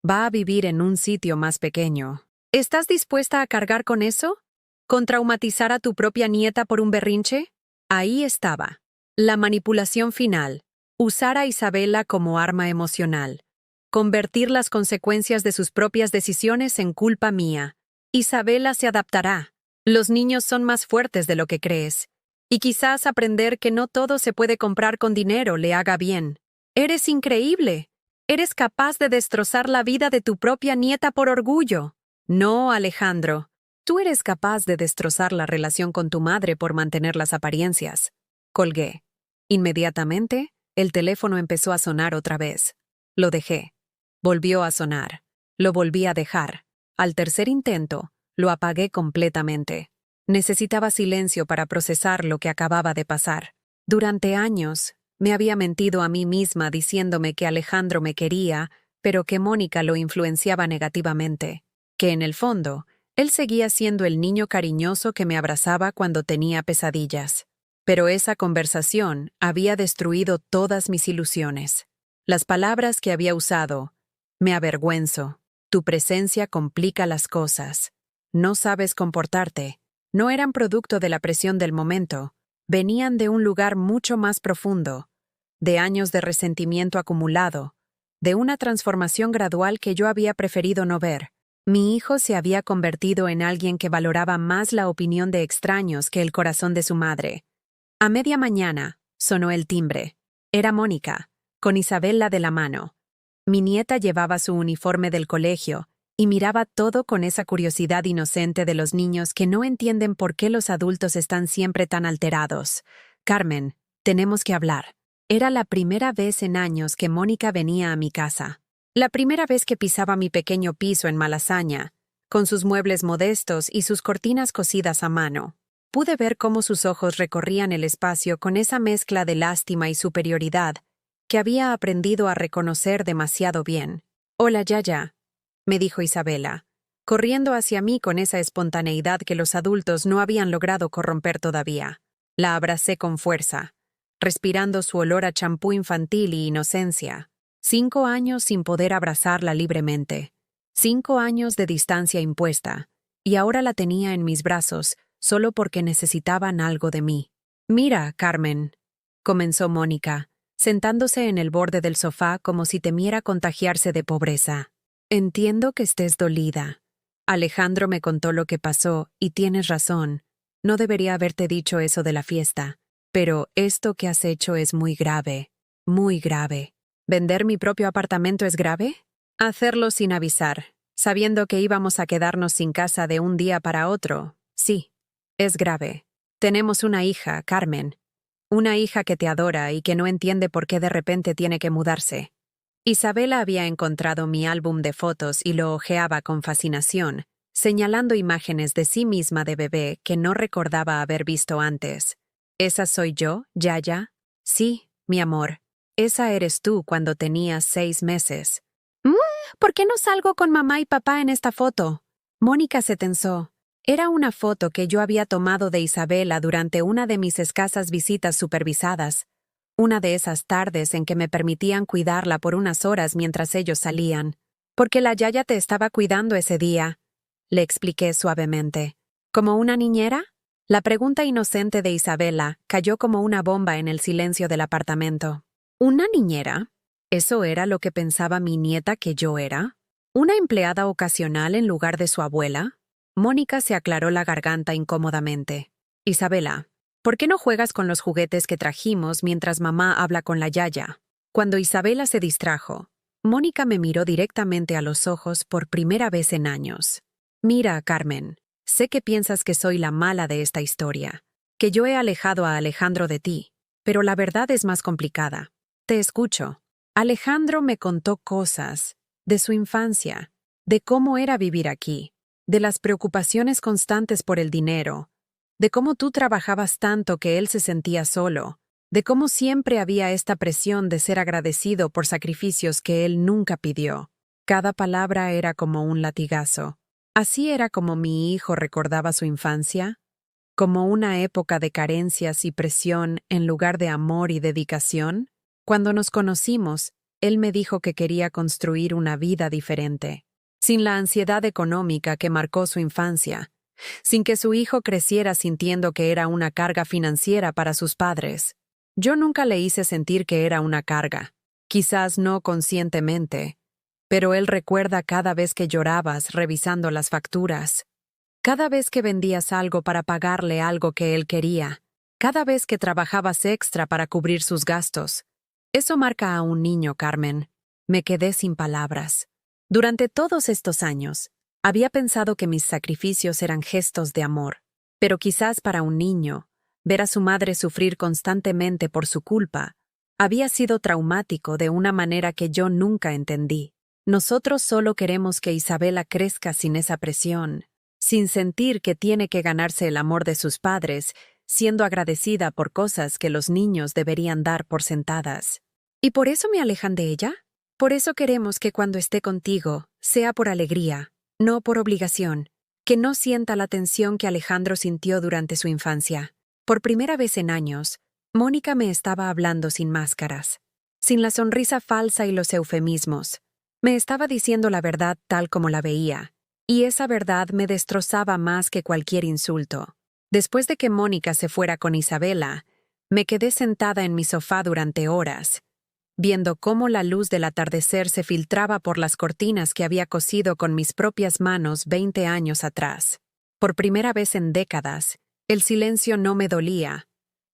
Va a vivir en un sitio más pequeño. ¿Estás dispuesta a cargar con eso? ¿Con traumatizar a tu propia nieta por un berrinche? Ahí estaba. La manipulación final. Usar a Isabela como arma emocional. Convertir las consecuencias de sus propias decisiones en culpa mía. Isabela se adaptará. Los niños son más fuertes de lo que crees. Y quizás aprender que no todo se puede comprar con dinero le haga bien. Eres increíble. Eres capaz de destrozar la vida de tu propia nieta por orgullo. No, Alejandro. Tú eres capaz de destrozar la relación con tu madre por mantener las apariencias. Colgué. Inmediatamente, el teléfono empezó a sonar otra vez. Lo dejé. Volvió a sonar. Lo volví a dejar. Al tercer intento, lo apagué completamente. Necesitaba silencio para procesar lo que acababa de pasar. Durante años, me había mentido a mí misma diciéndome que Alejandro me quería, pero que Mónica lo influenciaba negativamente. Que en el fondo, él seguía siendo el niño cariñoso que me abrazaba cuando tenía pesadillas. Pero esa conversación había destruido todas mis ilusiones. Las palabras que había usado: me avergüenzo, tu presencia complica las cosas, no sabes comportarte, no eran producto de la presión del momento, venían de un lugar mucho más profundo, de años de resentimiento acumulado, de una transformación gradual que yo había preferido no ver. Mi hijo se había convertido en alguien que valoraba más la opinión de extraños que el corazón de su madre. A media mañana, sonó el timbre. Era Mónica, con Isabela de la mano. Mi nieta llevaba su uniforme del colegio y miraba todo con esa curiosidad inocente de los niños que no entienden por qué los adultos están siempre tan alterados. Carmen, tenemos que hablar. Era la primera vez en años que Mónica venía a mi casa. La primera vez que pisaba mi pequeño piso en Malasaña, con sus muebles modestos y sus cortinas cosidas a mano. Pude ver cómo sus ojos recorrían el espacio con esa mezcla de lástima y superioridad que había aprendido a reconocer demasiado bien. «Hola, Yaya», me dijo Isabela, corriendo hacia mí con esa espontaneidad que los adultos no habían logrado corromper todavía. La abracé con fuerza, respirando su olor a champú infantil y inocencia. 5 años sin poder abrazarla libremente. 5 años de distancia impuesta. Y ahora la tenía en mis brazos, solo porque necesitaban algo de mí. «Mira, Carmen», comenzó Mónica, sentándose en el borde del sofá como si temiera contagiarse de pobreza. «Entiendo que estés dolida. Alejandro me contó lo que pasó y tienes razón. No debería haberte dicho eso de la fiesta. Pero esto que has hecho es muy grave. Muy grave. ¿Vender mi propio apartamento es grave? Hacerlo sin avisar. sabiendo que íbamos a quedarnos sin casa de un día para otro. Sí, es grave. Tenemos una hija, Carmen. Una hija que te adora y que no entiende por qué de repente tiene que mudarse. Isabela había encontrado mi álbum de fotos y lo hojeaba con fascinación, señalando imágenes de sí misma de bebé que no recordaba haber visto antes. ¿Esa soy yo, Yaya? Sí, mi amor. Esa eres tú cuando tenías 6 meses. ¿Por qué no salgo con mamá y papá en esta foto? Mónica se tensó. Era una foto que yo había tomado de Isabela durante una de mis escasas visitas supervisadas. Una de esas tardes en que me permitían cuidarla por unas horas mientras ellos salían. Porque la Yaya te estaba cuidando ese día, le expliqué suavemente. ¿Como una niñera? La pregunta inocente de Isabela cayó como una bomba en el silencio del apartamento. ¿Una niñera? ¿Eso era lo que pensaba mi nieta que yo era? ¿Una empleada ocasional en lugar de su abuela? Mónica se aclaró la garganta incómodamente. Isabela, ¿por qué no juegas con los juguetes que trajimos mientras mamá habla con la Yaya? Cuando Isabela se distrajo, Mónica me miró directamente a los ojos por primera vez en años. Mira, Carmen, sé que piensas que soy la mala de esta historia, que yo he alejado a Alejandro de ti, pero la verdad es más complicada. Te escucho. Alejandro me contó cosas de su infancia, de cómo era vivir aquí, de las preocupaciones constantes por el dinero, de cómo tú trabajabas tanto que él se sentía solo, de cómo siempre había esta presión de ser agradecido por sacrificios que él nunca pidió. Cada palabra era como un latigazo. ¿Así era como mi hijo recordaba su infancia? ¿Como una época de carencias y presión en lugar de amor y dedicación? Cuando nos conocimos, él me dijo que quería construir una vida diferente, sin la ansiedad económica que marcó su infancia, sin que su hijo creciera sintiendo que era una carga financiera para sus padres. Yo nunca le hice sentir que era una carga, quizás no conscientemente, pero él recuerda cada vez que llorabas revisando las facturas, cada vez que vendías algo para pagarle algo que él quería, cada vez que trabajabas extra para cubrir sus gastos. Eso marca a un niño, Carmen. Me quedé sin palabras. Durante todos estos años, había pensado que mis sacrificios eran gestos de amor, pero quizás para un niño, ver a su madre sufrir constantemente por su culpa había sido traumático de una manera que yo nunca entendí. Nosotros solo queremos que Isabela crezca sin esa presión, sin sentir que tiene que ganarse el amor de sus padres, siendo agradecida por cosas que los niños deberían dar por sentadas. ¿Y por eso me alejan de ella? Por eso queremos que cuando esté contigo, sea por alegría, no por obligación, que no sienta la tensión que Alejandro sintió durante su infancia. Por primera vez en años, Mónica me estaba hablando sin máscaras, sin la sonrisa falsa y los eufemismos. Me estaba diciendo la verdad tal como la veía, y esa verdad me destrozaba más que cualquier insulto. Después de que Mónica se fuera con Isabela, me quedé sentada en mi sofá durante horas, viendo cómo la luz del atardecer se filtraba por las cortinas que había cosido con mis propias manos 20 años atrás. Por primera vez en décadas, el silencio no me dolía.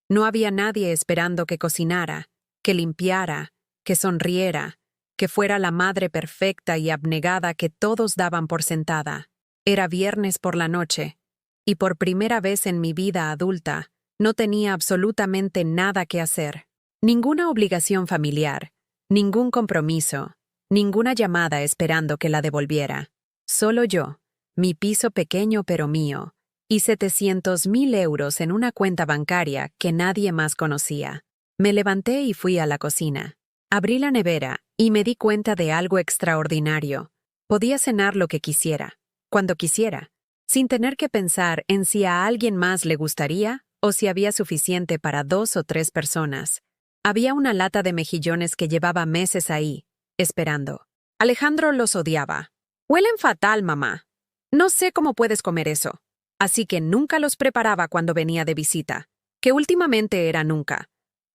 No había nadie esperando que cocinara, que limpiara, que sonriera, que fuera la madre perfecta y abnegada que todos daban por sentada. Era viernes por la noche, y por primera vez en mi vida adulta, no tenía absolutamente nada que hacer. Ninguna obligación familiar, ningún compromiso, ninguna llamada esperando que la devolviera. Solo yo, mi piso pequeño pero mío, y 700.000 euros en una cuenta bancaria que nadie más conocía. Me levanté y fui a la cocina. Abrí la nevera y me di cuenta de algo extraordinario. Podía cenar lo que quisiera, cuando quisiera, sin tener que pensar en si a alguien más le gustaría o si había suficiente para 2 o 3 personas. Había una lata de mejillones que llevaba meses ahí, esperando. Alejandro los odiaba. Huelen fatal, mamá. No sé cómo puedes comer eso. Así que nunca los preparaba cuando venía de visita, que últimamente era nunca.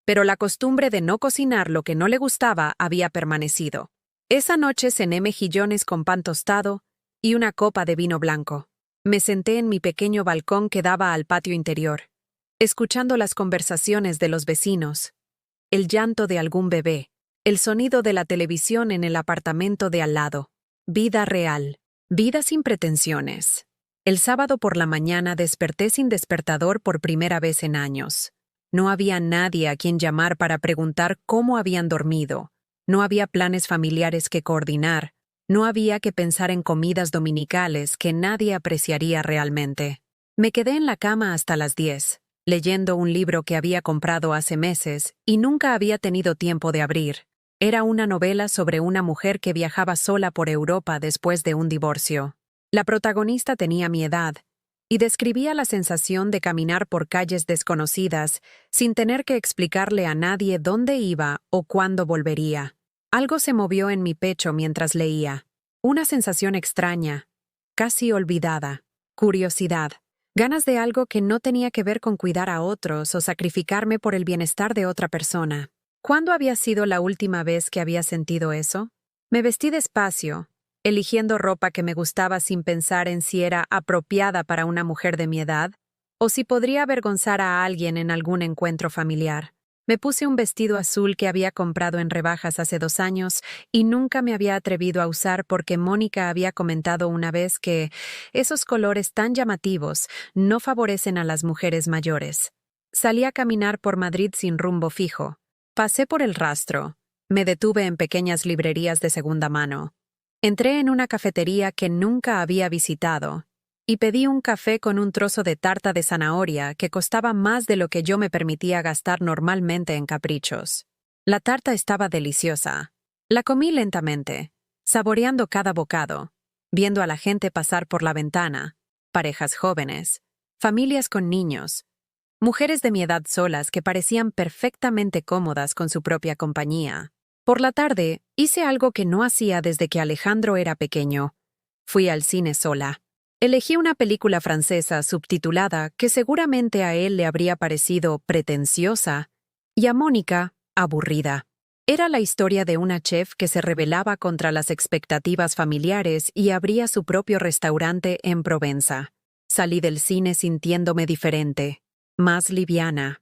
Pero la costumbre de no cocinar lo que no le gustaba había permanecido. Esa noche cené mejillones con pan tostado y una copa de vino blanco. Me senté en mi pequeño balcón que daba al patio interior, escuchando las conversaciones de los vecinos, el llanto de algún bebé, el sonido de la televisión en el apartamento de al lado. Vida real. Vida sin pretensiones. El sábado por la mañana desperté sin despertador por primera vez en años. No había nadie a quien llamar para preguntar cómo habían dormido. No había planes familiares que coordinar. No había que pensar en comidas dominicales que nadie apreciaría realmente. Me quedé en la cama hasta las 10, leyendo un libro que había comprado hace meses y nunca había tenido tiempo de abrir. Era una novela sobre una mujer que viajaba sola por Europa después de un divorcio. La protagonista tenía mi edad y describía la sensación de caminar por calles desconocidas sin tener que explicarle a nadie dónde iba o cuándo volvería. Algo se movió en mi pecho mientras leía. Una sensación extraña, casi olvidada, curiosidad, ganas de algo que no tenía que ver con cuidar a otros o sacrificarme por el bienestar de otra persona. ¿Cuándo había sido la última vez que había sentido eso? Me vestí despacio, eligiendo ropa que me gustaba sin pensar en si era apropiada para una mujer de mi edad o si podría avergonzar a alguien en algún encuentro familiar. Me puse un vestido azul que había comprado en rebajas hace 2 años y nunca me había atrevido a usar porque Mónica había comentado una vez que esos colores tan llamativos no favorecen a las mujeres mayores. Salí a caminar por Madrid sin rumbo fijo. Pasé por el Rastro. Me detuve en pequeñas librerías de segunda mano. Entré en una cafetería que nunca había visitado y pedí un café con un trozo de tarta de zanahoria que costaba más de lo que yo me permitía gastar normalmente en caprichos. La tarta estaba deliciosa. La comí lentamente, saboreando cada bocado, viendo a la gente pasar por la ventana, parejas jóvenes, familias con niños, mujeres de mi edad solas que parecían perfectamente cómodas con su propia compañía. Por la tarde, hice algo que no hacía desde que Alejandro era pequeño. Fui al cine sola. Elegí una película francesa subtitulada que seguramente a él le habría parecido pretenciosa y a Mónica, aburrida. Era la historia de una chef que se rebelaba contra las expectativas familiares y abría su propio restaurante en Provenza. Salí del cine sintiéndome diferente, más liviana,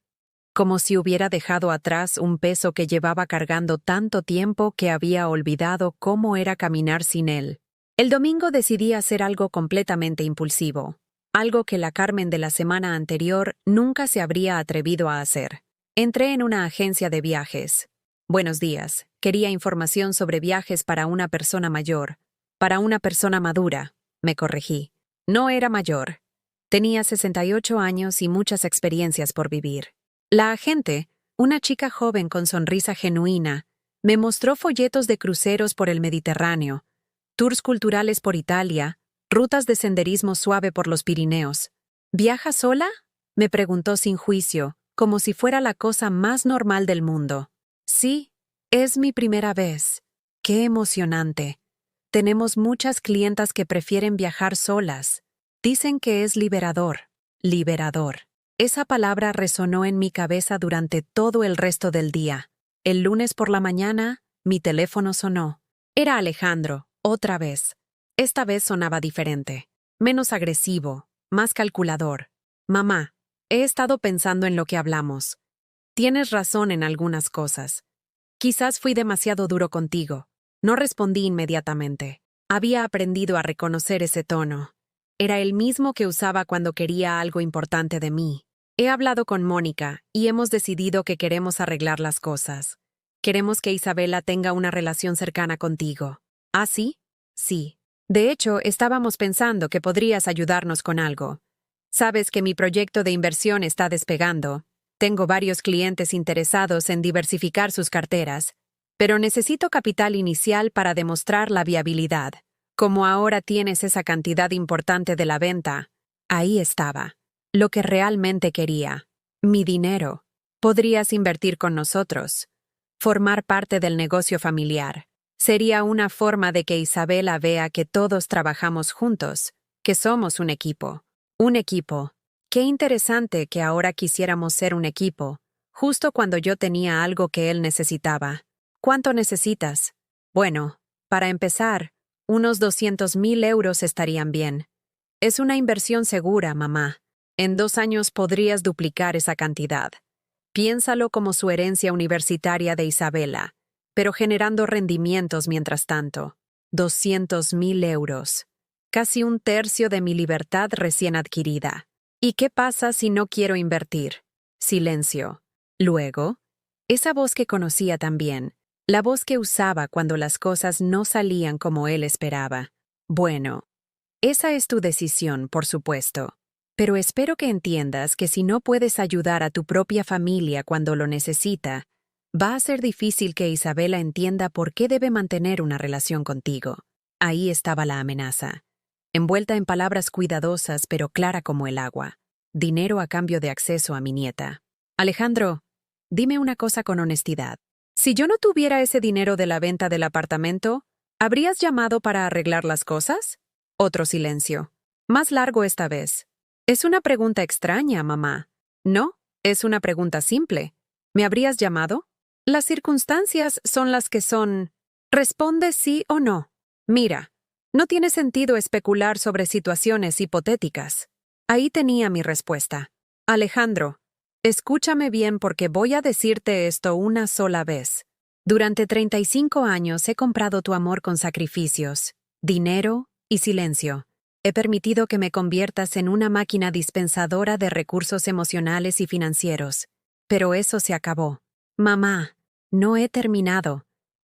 como si hubiera dejado atrás un peso que llevaba cargando tanto tiempo que había olvidado cómo era caminar sin él. El domingo decidí hacer algo completamente impulsivo, algo que la Carmen de la semana anterior nunca se habría atrevido a hacer. Entré en una agencia de viajes. Buenos días, quería información sobre viajes para una persona mayor, para una persona madura, me corregí. No era mayor. Tenía 68 años y muchas experiencias por vivir. La agente, una chica joven con sonrisa genuina, me mostró folletos de cruceros por el Mediterráneo, tours culturales por Italia, rutas de senderismo suave por los Pirineos. ¿Viaja sola?, me preguntó sin juicio, como si fuera la cosa más normal del mundo. Sí, es mi primera vez. ¡Qué emocionante! Tenemos muchas clientas que prefieren viajar solas. Dicen que es liberador. Liberador. Esa palabra resonó en mi cabeza durante todo el resto del día. El lunes por la mañana, mi teléfono sonó. Era Alejandro, otra vez. Esta vez sonaba diferente, menos agresivo, más calculador. Mamá, he estado pensando en lo que hablamos. Tienes razón en algunas cosas. Quizás fui demasiado duro contigo. No respondí inmediatamente. Había aprendido a reconocer ese tono. Era el mismo que usaba cuando quería algo importante de mí. He hablado con Mónica y hemos decidido que queremos arreglar las cosas. Queremos que Isabela tenga una relación cercana contigo. ¿Ah, sí? Sí. De hecho, estábamos pensando que podrías ayudarnos con algo. Sabes que mi proyecto de inversión está despegando. Tengo varios clientes interesados en diversificar sus carteras, pero necesito capital inicial para demostrar la viabilidad. Como ahora tienes esa cantidad importante de la venta, ahí estaba. Lo que realmente quería. Mi dinero. Podrías invertir con nosotros. Formar parte del negocio familiar. Sería una forma de que Isabela vea que todos trabajamos juntos, que somos un equipo. Un equipo. Qué interesante que ahora quisiéramos ser un equipo, justo cuando yo tenía algo que él necesitaba. ¿Cuánto necesitas? Bueno, para empezar, unos 200.000 euros estarían bien. Es una inversión segura, mamá. En 2 años podrías duplicar esa cantidad. Piénsalo como su herencia universitaria de Isabela, pero generando rendimientos mientras tanto. 200.000 euros. casi un tercio de mi libertad recién adquirida. ¿Y qué pasa si no quiero invertir? Silencio. Luego, esa voz que conocía también, la voz que usaba cuando las cosas no salían como él esperaba. Bueno, esa es tu decisión, por supuesto. Pero espero que entiendas que si no puedes ayudar a tu propia familia cuando lo necesita, va a ser difícil que Isabela entienda por qué debe mantener una relación contigo. Ahí estaba la amenaza, envuelta en palabras cuidadosas pero clara como el agua. Dinero a cambio de acceso a mi nieta. Alejandro, dime una cosa con honestidad. Si yo no tuviera ese dinero de la venta del apartamento, ¿habrías llamado para arreglar las cosas? Otro silencio. Más largo esta vez. Es una pregunta extraña, mamá. No, es una pregunta simple. ¿Me habrías llamado? Las circunstancias son las que son. Responde sí o no. Mira, no tiene sentido especular sobre situaciones hipotéticas. Ahí tenía mi respuesta. Alejandro, escúchame bien porque voy a decirte esto una sola vez. Durante 35 años he comprado tu amor con sacrificios, dinero y silencio. He permitido que me conviertas en una máquina dispensadora de recursos emocionales y financieros. Pero eso se acabó. Mamá, no he terminado.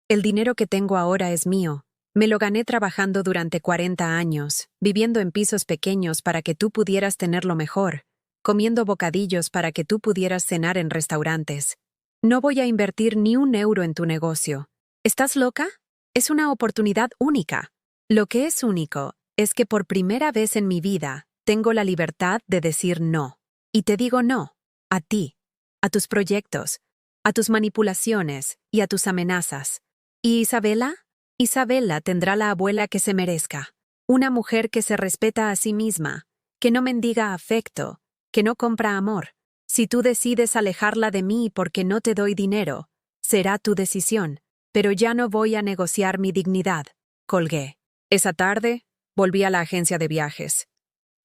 El dinero que tengo ahora es mío. Me lo gané trabajando durante 40 años, viviendo en pisos pequeños para que tú pudieras tenerlo mejor, comiendo bocadillos para que tú pudieras cenar en restaurantes. No voy a invertir ni un euro en tu negocio. ¿Estás loca? Es una oportunidad única. Lo que es único es que por primera vez en mi vida tengo la libertad de decir no. Y te digo no, a ti, a tus proyectos, a tus manipulaciones y a tus amenazas. ¿Y Isabela? Isabela tendrá la abuela que se merezca. Una mujer que se respeta a sí misma, que no mendiga afecto, que no compra amor. Si tú decides alejarla de mí porque no te doy dinero, será tu decisión, pero ya no voy a negociar mi dignidad. Colgué. Esa tarde, volví a la agencia de viajes.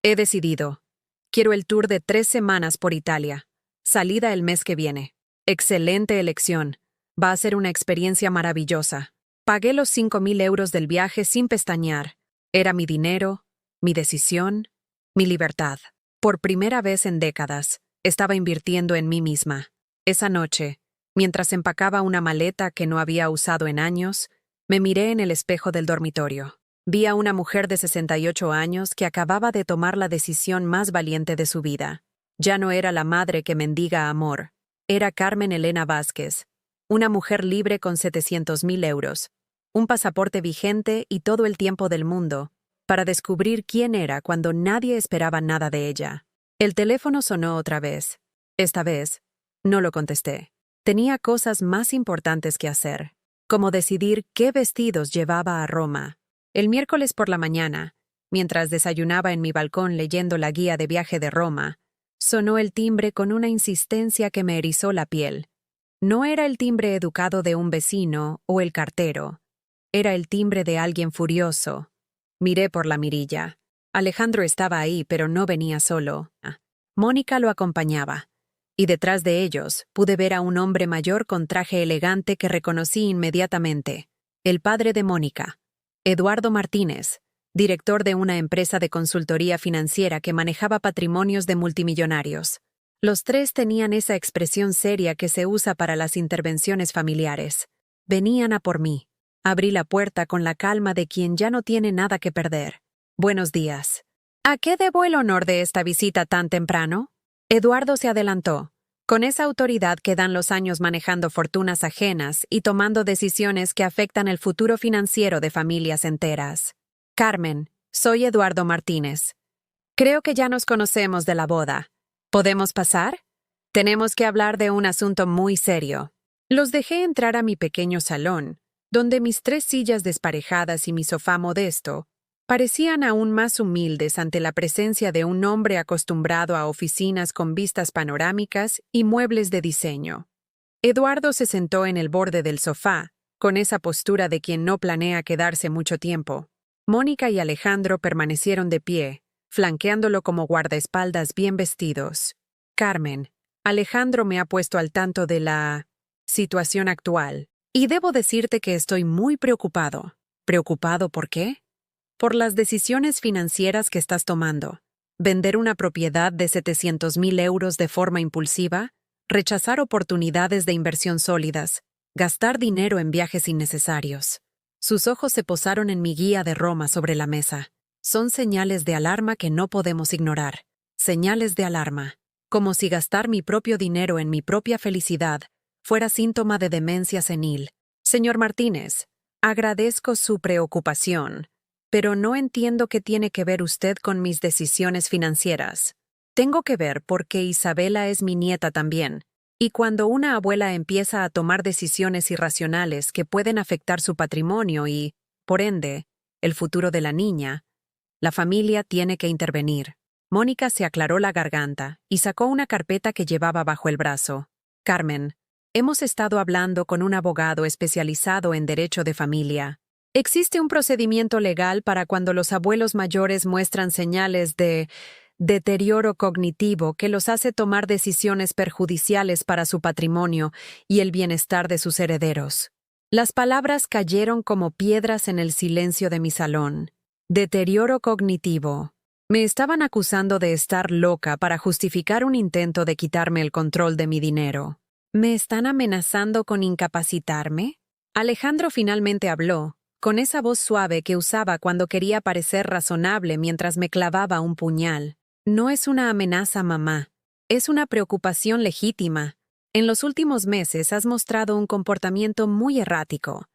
He decidido. Quiero el tour de 3 semanas por Italia. Salida el mes que viene. Excelente elección. Va a ser una experiencia maravillosa. Pagué los 5.000 euros del viaje sin pestañear. Era mi dinero, mi decisión, mi libertad. Por primera vez en décadas, estaba invirtiendo en mí misma. Esa noche, mientras empacaba una maleta que no había usado en años, me miré en el espejo del dormitorio. Vi a una mujer de 68 años que acababa de tomar la decisión más valiente de su vida. Ya no era la madre que mendiga amor. Era Carmen Elena Vázquez, una mujer libre con 700.000 euros, un pasaporte vigente y todo el tiempo del mundo, para descubrir quién era cuando nadie esperaba nada de ella. El teléfono sonó otra vez. Esta vez, no lo contesté. Tenía cosas más importantes que hacer, como decidir qué vestidos llevaba a Roma. El miércoles por la mañana, mientras desayunaba en mi balcón leyendo la guía de viaje de Roma, sonó el timbre con una insistencia que me erizó la piel. No era el timbre educado de un vecino o el cartero. Era el timbre de alguien furioso. Miré por la mirilla. Alejandro estaba ahí, pero no venía solo. Mónica lo acompañaba. Y detrás de ellos pude ver a un hombre mayor con traje elegante que reconocí inmediatamente. El padre de Mónica, Eduardo Martínez, director de una empresa de consultoría financiera que manejaba patrimonios de multimillonarios. Los tres tenían esa expresión seria que se usa para las intervenciones familiares. Venían a por mí. Abrí la puerta con la calma de quien ya no tiene nada que perder. Buenos días. ¿A qué debo el honor de esta visita tan temprano? Eduardo se adelantó, con esa autoridad que dan los años manejando fortunas ajenas y tomando decisiones que afectan el futuro financiero de familias enteras. Carmen, soy Eduardo Martínez. Creo que ya nos conocemos de la boda. ¿Podemos pasar? Tenemos que hablar de un asunto muy serio. Los dejé entrar a mi pequeño salón, donde mis 3 sillas desparejadas y mi sofá modesto parecían aún más humildes ante la presencia de un hombre acostumbrado a oficinas con vistas panorámicas y muebles de diseño. Eduardo se sentó en el borde del sofá, con esa postura de quien no planea quedarse mucho tiempo. Mónica y Alejandro permanecieron de pie, flanqueándolo como guardaespaldas bien vestidos. Carmen, Alejandro me ha puesto al tanto de la situación actual. Y debo decirte que estoy muy preocupado. ¿Preocupado por qué? por las decisiones financieras que estás tomando. Vender una propiedad de 700,000 euros de forma impulsiva, rechazar oportunidades de inversión sólidas, gastar dinero en viajes innecesarios. Sus ojos se posaron en mi guía de Roma sobre la mesa. Son señales de alarma que no podemos ignorar. Señales de alarma. Como si gastar mi propio dinero en mi propia felicidad fuera síntoma de demencia senil. Señor Martínez, agradezco su preocupación, pero no entiendo qué tiene que ver usted con mis decisiones financieras. Tengo que ver porque Isabela es mi nieta también, y cuando una abuela empieza a tomar decisiones irracionales que pueden afectar su patrimonio y, por ende, el futuro de la niña, la familia tiene que intervenir. Mónica se aclaró la garganta y sacó una carpeta que llevaba bajo el brazo. Carmen, hemos estado hablando con un abogado especializado en derecho de familia. Existe un procedimiento legal para cuando los abuelos mayores muestran señales de deterioro cognitivo que los hace tomar decisiones perjudiciales para su patrimonio y el bienestar de sus herederos. Las palabras cayeron como piedras en el silencio de mi salón. Deterioro cognitivo. Me estaban acusando de estar loca para justificar un intento de quitarme el control de mi dinero. ¿Me están amenazando con incapacitarme? Alejandro finalmente habló, con esa voz suave que usaba cuando quería parecer razonable mientras me clavaba un puñal. No es una amenaza, mamá. Es una preocupación legítima. En los últimos meses has mostrado un comportamiento muy errático.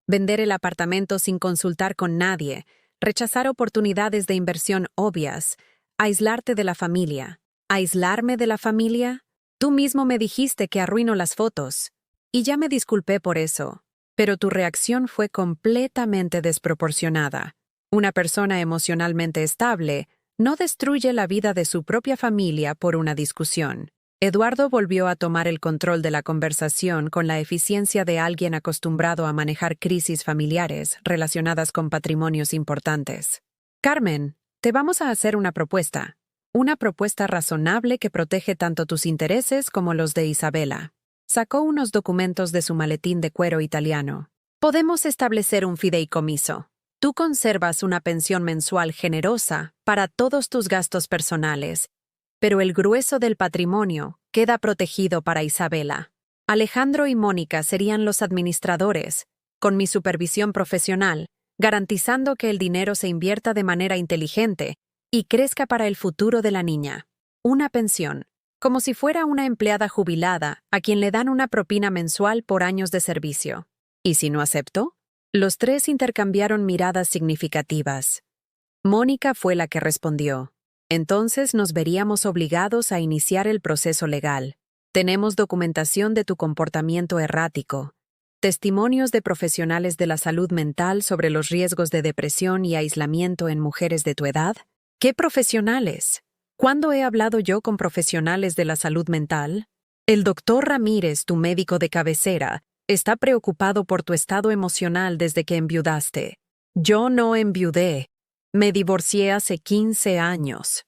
Vender el apartamento sin consultar con nadie, rechazar oportunidades de inversión obvias, aislarte de la familia. ¿Aislarme de la familia? Tú mismo me dijiste que arruino las fotos. Y ya me disculpé por eso. Pero tu reacción fue completamente desproporcionada. Una persona emocionalmente estable no destruye la vida de su propia familia por una discusión. Eduardo volvió a tomar el control de la conversación con la eficiencia de alguien acostumbrado a manejar crisis familiares relacionadas con patrimonios importantes. Carmen, te vamos a hacer una propuesta. Una propuesta razonable que protege tanto tus intereses como los de Isabela. Sacó unos documentos de su maletín de cuero italiano. Podemos establecer un fideicomiso. Tú conservas una pensión mensual generosa para todos tus gastos personales, pero el grueso del patrimonio queda protegido para Isabela. Alejandro y Mónica serían los administradores, con mi supervisión profesional, garantizando que el dinero se invierta de manera inteligente y crezca para el futuro de la niña. Una pensión, como si fuera una empleada jubilada a quien le dan una propina mensual por años de servicio. ¿Y si no aceptó? Los tres intercambiaron miradas significativas. Mónica fue la que respondió. Entonces nos veríamos obligados a iniciar el proceso legal. Tenemos documentación de tu comportamiento errático, testimonios de profesionales de la salud mental sobre los riesgos de depresión y aislamiento en mujeres de tu edad. ¿Qué profesionales? ¿Cuándo he hablado yo con profesionales de la salud mental? El doctor Ramírez, tu médico de cabecera, está preocupado por tu estado emocional desde que enviudaste. Yo no enviudé. Me divorcié hace 15 años.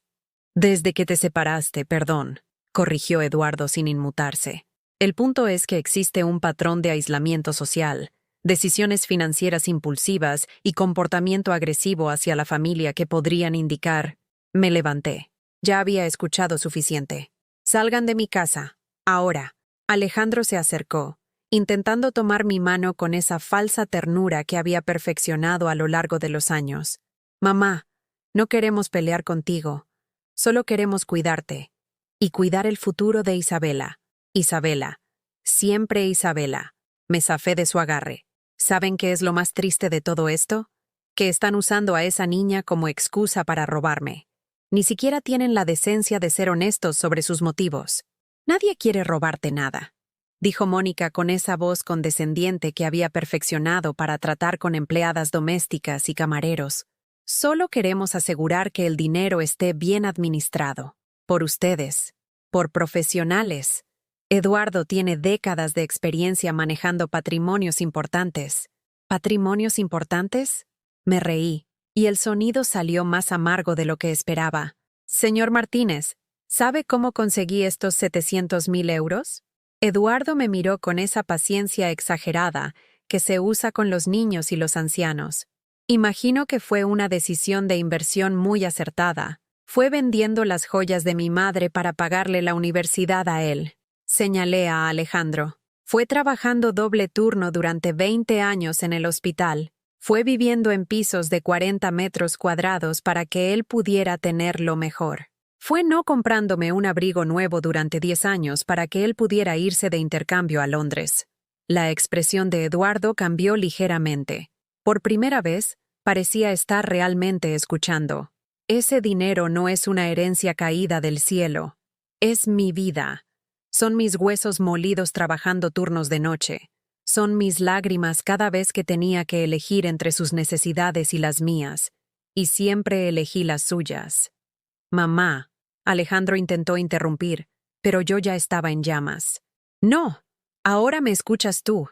Desde que te separaste, perdón, corrigió Eduardo sin inmutarse. El punto es que existe un patrón de aislamiento social, decisiones financieras impulsivas y comportamiento agresivo hacia la familia que podrían indicar. Me levanté. Ya había escuchado suficiente. Salgan de mi casa. Ahora. Alejandro se acercó, intentando tomar mi mano con esa falsa ternura que había perfeccionado a lo largo de los años. Mamá, no queremos pelear contigo. Solo queremos cuidarte. Y cuidar el futuro de Isabela. Isabela. Siempre Isabela. Me zafé de su agarre. ¿Saben qué es lo más triste de todo esto? Que están usando a esa niña como excusa para robarme. Ni siquiera tienen la decencia de ser honestos sobre sus motivos. Nadie quiere robarte nada, dijo Mónica con esa voz condescendiente que había perfeccionado para tratar con empleadas domésticas y camareros. Solo queremos asegurar que el dinero esté bien administrado. Por ustedes. Por profesionales. Eduardo tiene décadas de experiencia manejando patrimonios importantes. ¿Patrimonios importantes? Me reí, y el sonido salió más amargo de lo que esperaba. Señor Martínez, ¿sabe cómo conseguí estos 700,000 euros? Eduardo me miró con esa paciencia exagerada que se usa con los niños y los ancianos. Imagino que fue una decisión de inversión muy acertada. Fue vendiendo las joyas de mi madre para pagarle la universidad a él. Señalé a Alejandro. Fue trabajando doble turno durante 20 años en el hospital. Fue viviendo en pisos de 40 metros cuadrados para que él pudiera tener lo mejor. Fue no comprándome un abrigo nuevo durante 10 años para que él pudiera irse de intercambio a Londres. La expresión de Eduardo cambió ligeramente. Por primera vez, parecía estar realmente escuchando. Ese dinero no es una herencia caída del cielo. Es mi vida. Son mis huesos molidos trabajando turnos de noche. Son mis lágrimas cada vez que tenía que elegir entre sus necesidades y las mías. Y siempre elegí las suyas. Mamá, Alejandro intentó interrumpir, pero yo ya estaba en llamas. No, ahora me escuchas tú.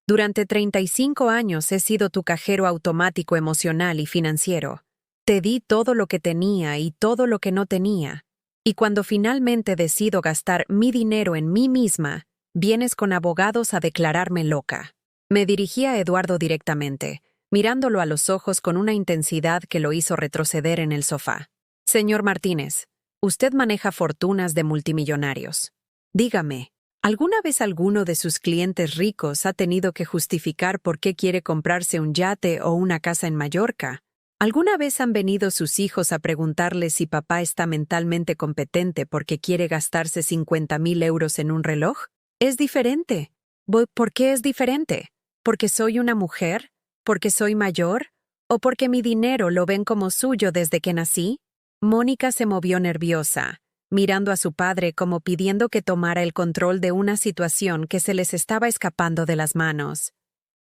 Durante 35 años he sido tu cajero automático emocional y financiero. Te di todo lo que tenía y todo lo que no tenía. Y cuando finalmente decido gastar mi dinero en mí misma, vienes con abogados a declararme loca. Me dirigí a Eduardo directamente, mirándolo a los ojos con una intensidad que lo hizo retroceder en el sofá. Señor Martínez, usted maneja fortunas de multimillonarios. Dígame, ¿alguna vez alguno de sus clientes ricos ha tenido que justificar por qué quiere comprarse un yate o una casa en Mallorca? ¿Alguna vez han venido sus hijos a preguntarle si papá está mentalmente competente porque quiere gastarse 50,000 euros en un reloj? Es diferente. ¿Por qué es diferente? ¿Porque soy una mujer? ¿Porque soy mayor? ¿O porque mi dinero lo ven como suyo desde que nací? Mónica se movió nerviosa, mirando a su padre como pidiendo que tomara el control de una situación que se les estaba escapando de las manos.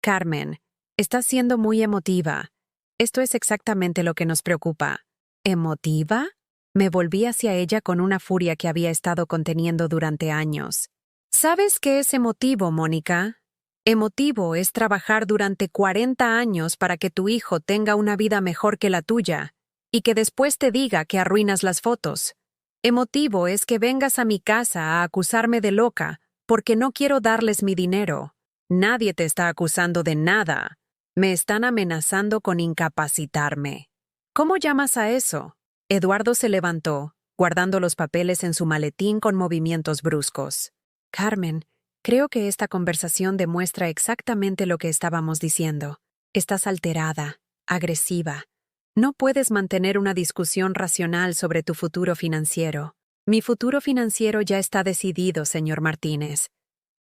Carmen, estás siendo muy emotiva. Esto es exactamente lo que nos preocupa. ¿Emotiva? Me volví hacia ella con una furia que había estado conteniendo durante años. ¿Sabes qué es emotivo, Mónica? Emotivo es trabajar durante 40 años para que tu hijo tenga una vida mejor que la tuya y que después te diga que arruinas las fotos. Emotivo es que vengas a mi casa a acusarme de loca porque no quiero darles mi dinero. Nadie te está acusando de nada. Me están amenazando con incapacitarme. ¿Cómo llamas a eso? Eduardo se levantó, guardando los papeles en su maletín con movimientos bruscos. Carmen, creo que esta conversación demuestra exactamente lo que estábamos diciendo. Estás alterada, agresiva. No puedes mantener una discusión racional sobre tu futuro financiero. Mi futuro financiero ya está decidido, señor Martínez.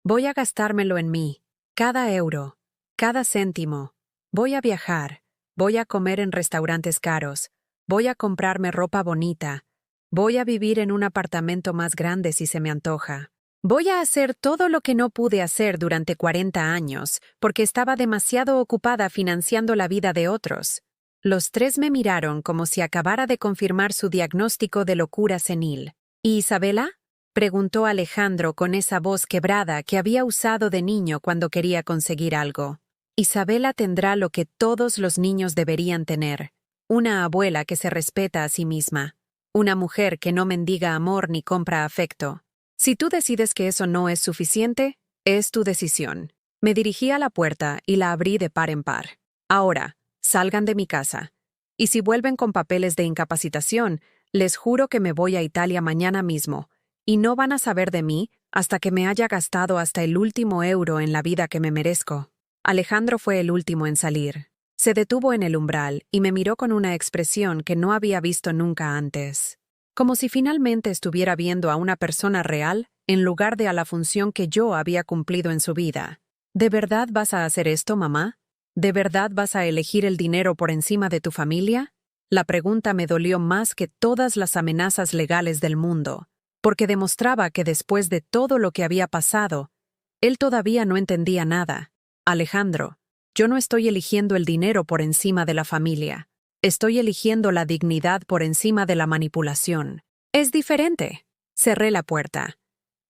Voy a gastármelo en mí. Cada euro, cada céntimo. Voy a viajar. Voy a comer en restaurantes caros. Voy a comprarme ropa bonita. Voy a vivir en un apartamento más grande si se me antoja. Voy a hacer todo lo que no pude hacer durante 40 años, porque estaba demasiado ocupada financiando la vida de otros. Los tres me miraron como si acabara de confirmar su diagnóstico de locura senil. ¿Y Isabela? Preguntó Alejandro con esa voz quebrada que había usado de niño cuando quería conseguir algo. Isabela tendrá lo que todos los niños deberían tener. Una abuela que se respeta a sí misma. Una mujer que no mendiga amor ni compra afecto. Si tú decides que eso no es suficiente, es tu decisión. Me dirigí a la puerta y la abrí de par en par. Ahora, salgan de mi casa. Y si vuelven con papeles de incapacitación, les juro que me voy a Italia mañana mismo, y no van a saber de mí hasta que me haya gastado hasta el último euro en la vida que me merezco. Alejandro fue el último en salir. Se detuvo en el umbral y me miró con una expresión que no había visto nunca antes. Como si finalmente estuviera viendo a una persona real en lugar de a la función que yo había cumplido en su vida. ¿De verdad vas a hacer esto, mamá? ¿De verdad vas a elegir el dinero por encima de tu familia? La pregunta me dolió más que todas las amenazas legales del mundo, porque demostraba que después de todo lo que había pasado, él todavía no entendía nada. Alejandro, yo no estoy eligiendo el dinero por encima de la familia. Estoy eligiendo la dignidad por encima de la manipulación. Es diferente. Cerré la puerta.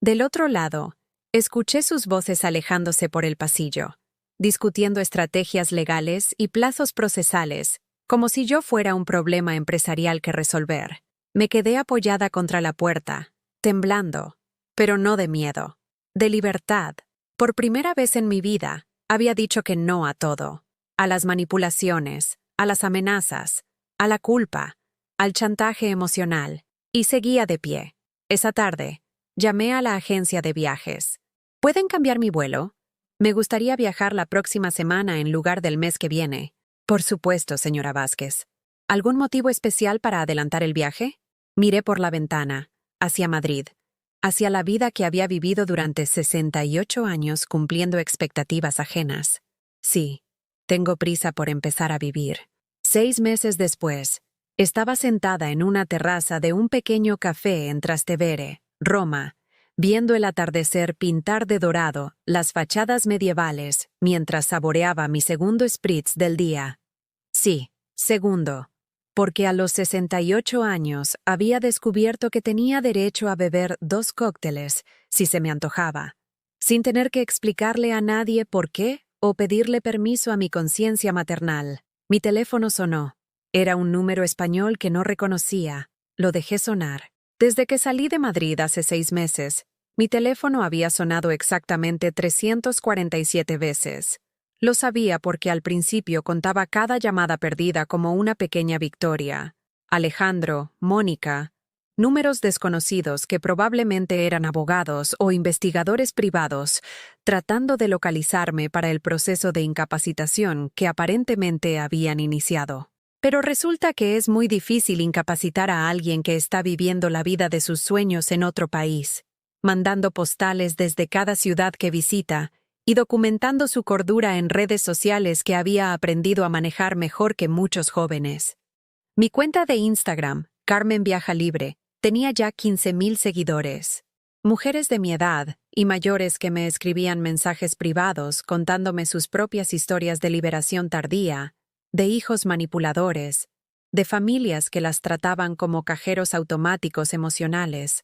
Del otro lado, escuché sus voces alejándose por el pasillo, discutiendo estrategias legales y plazos procesales, como si yo fuera un problema empresarial que resolver. Me quedé apoyada contra la puerta, temblando, pero no de miedo, de libertad. Por primera vez en mi vida, había dicho que no a todo, a las manipulaciones, a las amenazas, a la culpa, al chantaje emocional, y seguía de pie. Esa tarde, llamé a la agencia de viajes. ¿Pueden cambiar mi vuelo? Me gustaría viajar la próxima semana en lugar del mes que viene. Por supuesto, señora Vázquez. ¿Algún motivo especial para adelantar el viaje? Miré por la ventana, hacia Madrid, hacia la vida que había vivido durante 68 años cumpliendo expectativas ajenas. Sí, tengo prisa por empezar a vivir. 6 meses después, estaba sentada en una terraza de un pequeño café en Trastevere, Roma, viendo el atardecer pintar de dorado las fachadas medievales mientras saboreaba mi segundo spritz del día. Sí, segundo, porque a los 68 años había descubierto que tenía derecho a beber 2 cócteles si se me antojaba, sin tener que explicarle a nadie por qué o pedirle permiso a mi conciencia maternal. Mi teléfono sonó. Era un número español que no reconocía. Lo dejé sonar. Desde que salí de Madrid hace 6 meses, mi teléfono había sonado exactamente 347 veces. Lo sabía porque al principio contaba cada llamada perdida como una pequeña victoria. Alejandro, Mónica, números desconocidos que probablemente eran abogados o investigadores privados, tratando de localizarme para el proceso de incapacitación que aparentemente habían iniciado. Pero resulta que es muy difícil incapacitar a alguien que está viviendo la vida de sus sueños en otro país, mandando postales desde cada ciudad que visita y documentando su cordura en redes sociales que había aprendido a manejar mejor que muchos jóvenes. Mi cuenta de Instagram, Carmen Viaja Libre, tenía ya 15,000 seguidores. Mujeres de mi edad y mayores que me escribían mensajes privados contándome sus propias historias de liberación tardía, de hijos manipuladores, de familias que las trataban como cajeros automáticos emocionales.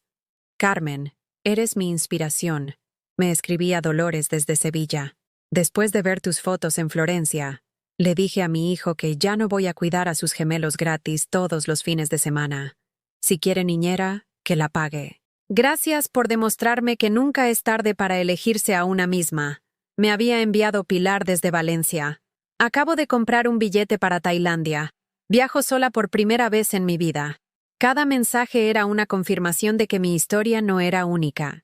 Carmen, eres mi inspiración, me escribía Dolores desde Sevilla. Después de ver tus fotos en Florencia, le dije a mi hijo que ya no voy a cuidar a sus gemelos gratis todos los fines de semana. Si quiere niñera, que la pague. Gracias por demostrarme que nunca es tarde para elegirse a una misma. Me había enviado Pilar desde Valencia. Acabo de comprar un billete para Tailandia. Viajo sola por primera vez en mi vida. Cada mensaje era una confirmación de que mi historia no era única.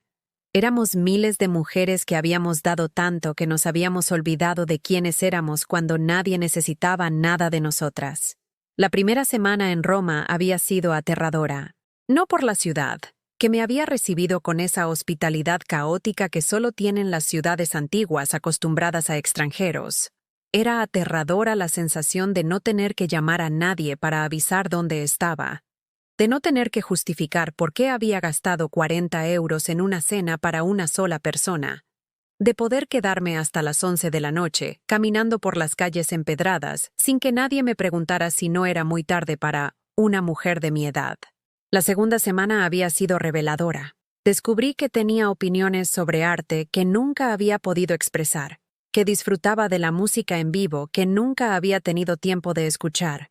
Éramos miles de mujeres que habíamos dado tanto que nos habíamos olvidado de quiénes éramos cuando nadie necesitaba nada de nosotras. La primera semana en Roma había sido aterradora. No por la ciudad, que me había recibido con esa hospitalidad caótica que solo tienen las ciudades antiguas acostumbradas a extranjeros. Era aterradora la sensación de no tener que llamar a nadie para avisar dónde estaba, de no tener que justificar por qué había gastado 40 euros en una cena para una sola persona, de poder quedarme hasta las 11 de la noche, caminando por las calles empedradas, sin que nadie me preguntara si no era muy tarde para una mujer de mi edad. La segunda semana había sido reveladora. Descubrí que tenía opiniones sobre arte que nunca había podido expresar, que disfrutaba de la música en vivo que nunca había tenido tiempo de escuchar,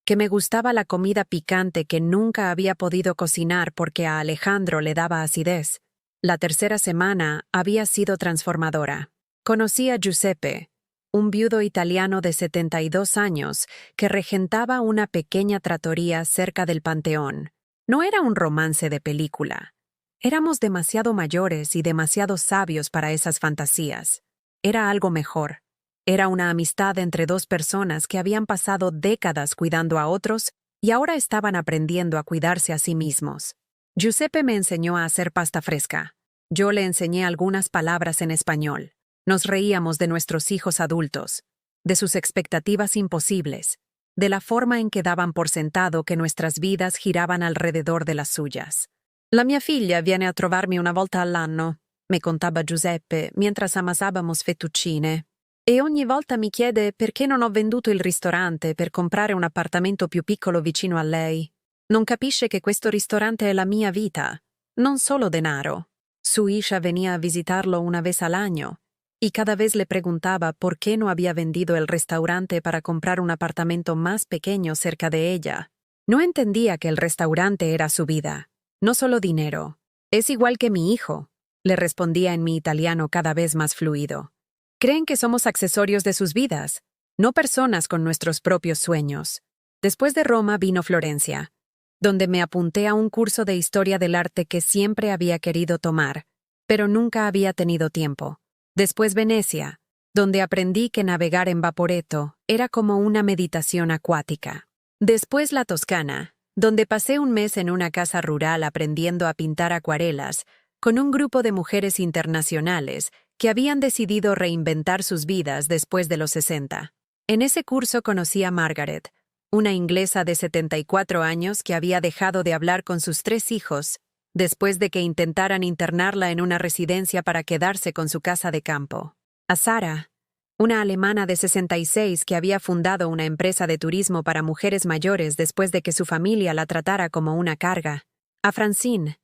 que me gustaba la comida picante que nunca había podido cocinar porque a Alejandro le daba acidez. La tercera semana había sido transformadora. Conocí a Giuseppe, un viudo italiano de 72 años que regentaba una pequeña trattoria cerca del Panteón. No era un romance de película. Éramos demasiado mayores y demasiado sabios para esas fantasías. Era algo mejor. Era una amistad entre 2 personas que habían pasado décadas cuidando a otros y ahora estaban aprendiendo a cuidarse a sí mismos. Giuseppe me enseñó a hacer pasta fresca. Yo le enseñé algunas palabras en español. Nos reíamos de nuestros hijos adultos, de sus expectativas imposibles, de la forma en que daban por sentado que nuestras vidas giraban alrededor de las suyas. La mia figlia viene a trovarmi una volta all'anno, me contaba Giuseppe mentre ammassavamo fettuccine. E ogni volta mi chiede perché non ho venduto il ristorante per comprare un appartamento più piccolo vicino a lei. Non capisce che questo ristorante è la mia vita, non solo denaro. Su hija venía a visitarlo una vez al año, y cada vez le preguntaba por qué no había vendido el restaurante para comprar un apartamento más pequeño cerca de ella. No entendía que el restaurante era su vida, no solo dinero. Es igual que mi hijo, le respondía en mi italiano cada vez más fluido. Creen que somos accesorios de sus vidas. no personas con nuestros propios sueños. Después de Roma vino Florencia, donde me apunté a un curso de historia del arte que siempre había querido tomar, pero nunca había tenido tiempo. Después Venecia, donde aprendí que navegar en vaporetto era como una meditación acuática. Después la Toscana, donde pasé un mes en una casa rural aprendiendo a pintar acuarelas con un grupo de mujeres internacionales que habían decidido reinventar sus vidas después de los 60. En ese curso conocí a Margaret, una inglesa de 74 años que había dejado de hablar con sus 3 hijos después de que intentaran internarla en una residencia para quedarse con su casa de campo. A Sara, una alemana de 66 que había fundado una empresa de turismo para mujeres mayores después de que su familia la tratara como una carga. A Francine,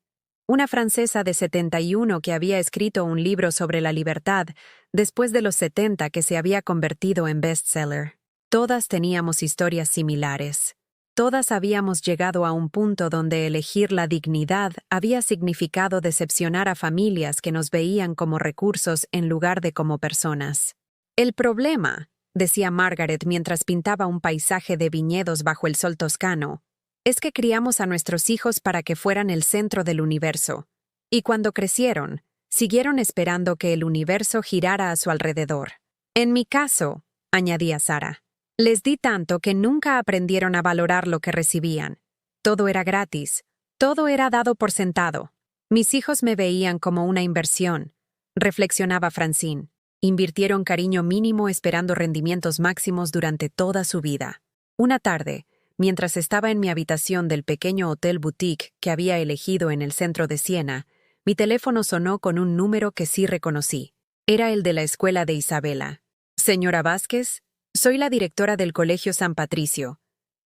una francesa de 71 que había escrito un libro sobre la libertad después de los 70 que se había convertido en bestseller. Todas teníamos historias similares. Todas habíamos llegado a un punto donde elegir la dignidad había significado decepcionar a familias que nos veían como recursos en lugar de como personas. El problema, decía Margaret mientras pintaba un paisaje de viñedos bajo el sol toscano, es que criamos a nuestros hijos para que fueran el centro del universo, y cuando crecieron, siguieron esperando que el universo girara a su alrededor. En mi caso, añadía Sara, les di tanto que nunca aprendieron a valorar lo que recibían. Todo era gratis, todo era dado por sentado. Mis hijos me veían como una inversión, reflexionaba Francine. Invirtieron cariño mínimo esperando rendimientos máximos durante toda su vida. Una tarde, mientras estaba en mi habitación del pequeño hotel boutique que había elegido en el centro de Siena, mi teléfono sonó con un número que sí reconocí. Era el de la escuela de Isabela. Señora Vázquez, soy la directora del Colegio San Patricio.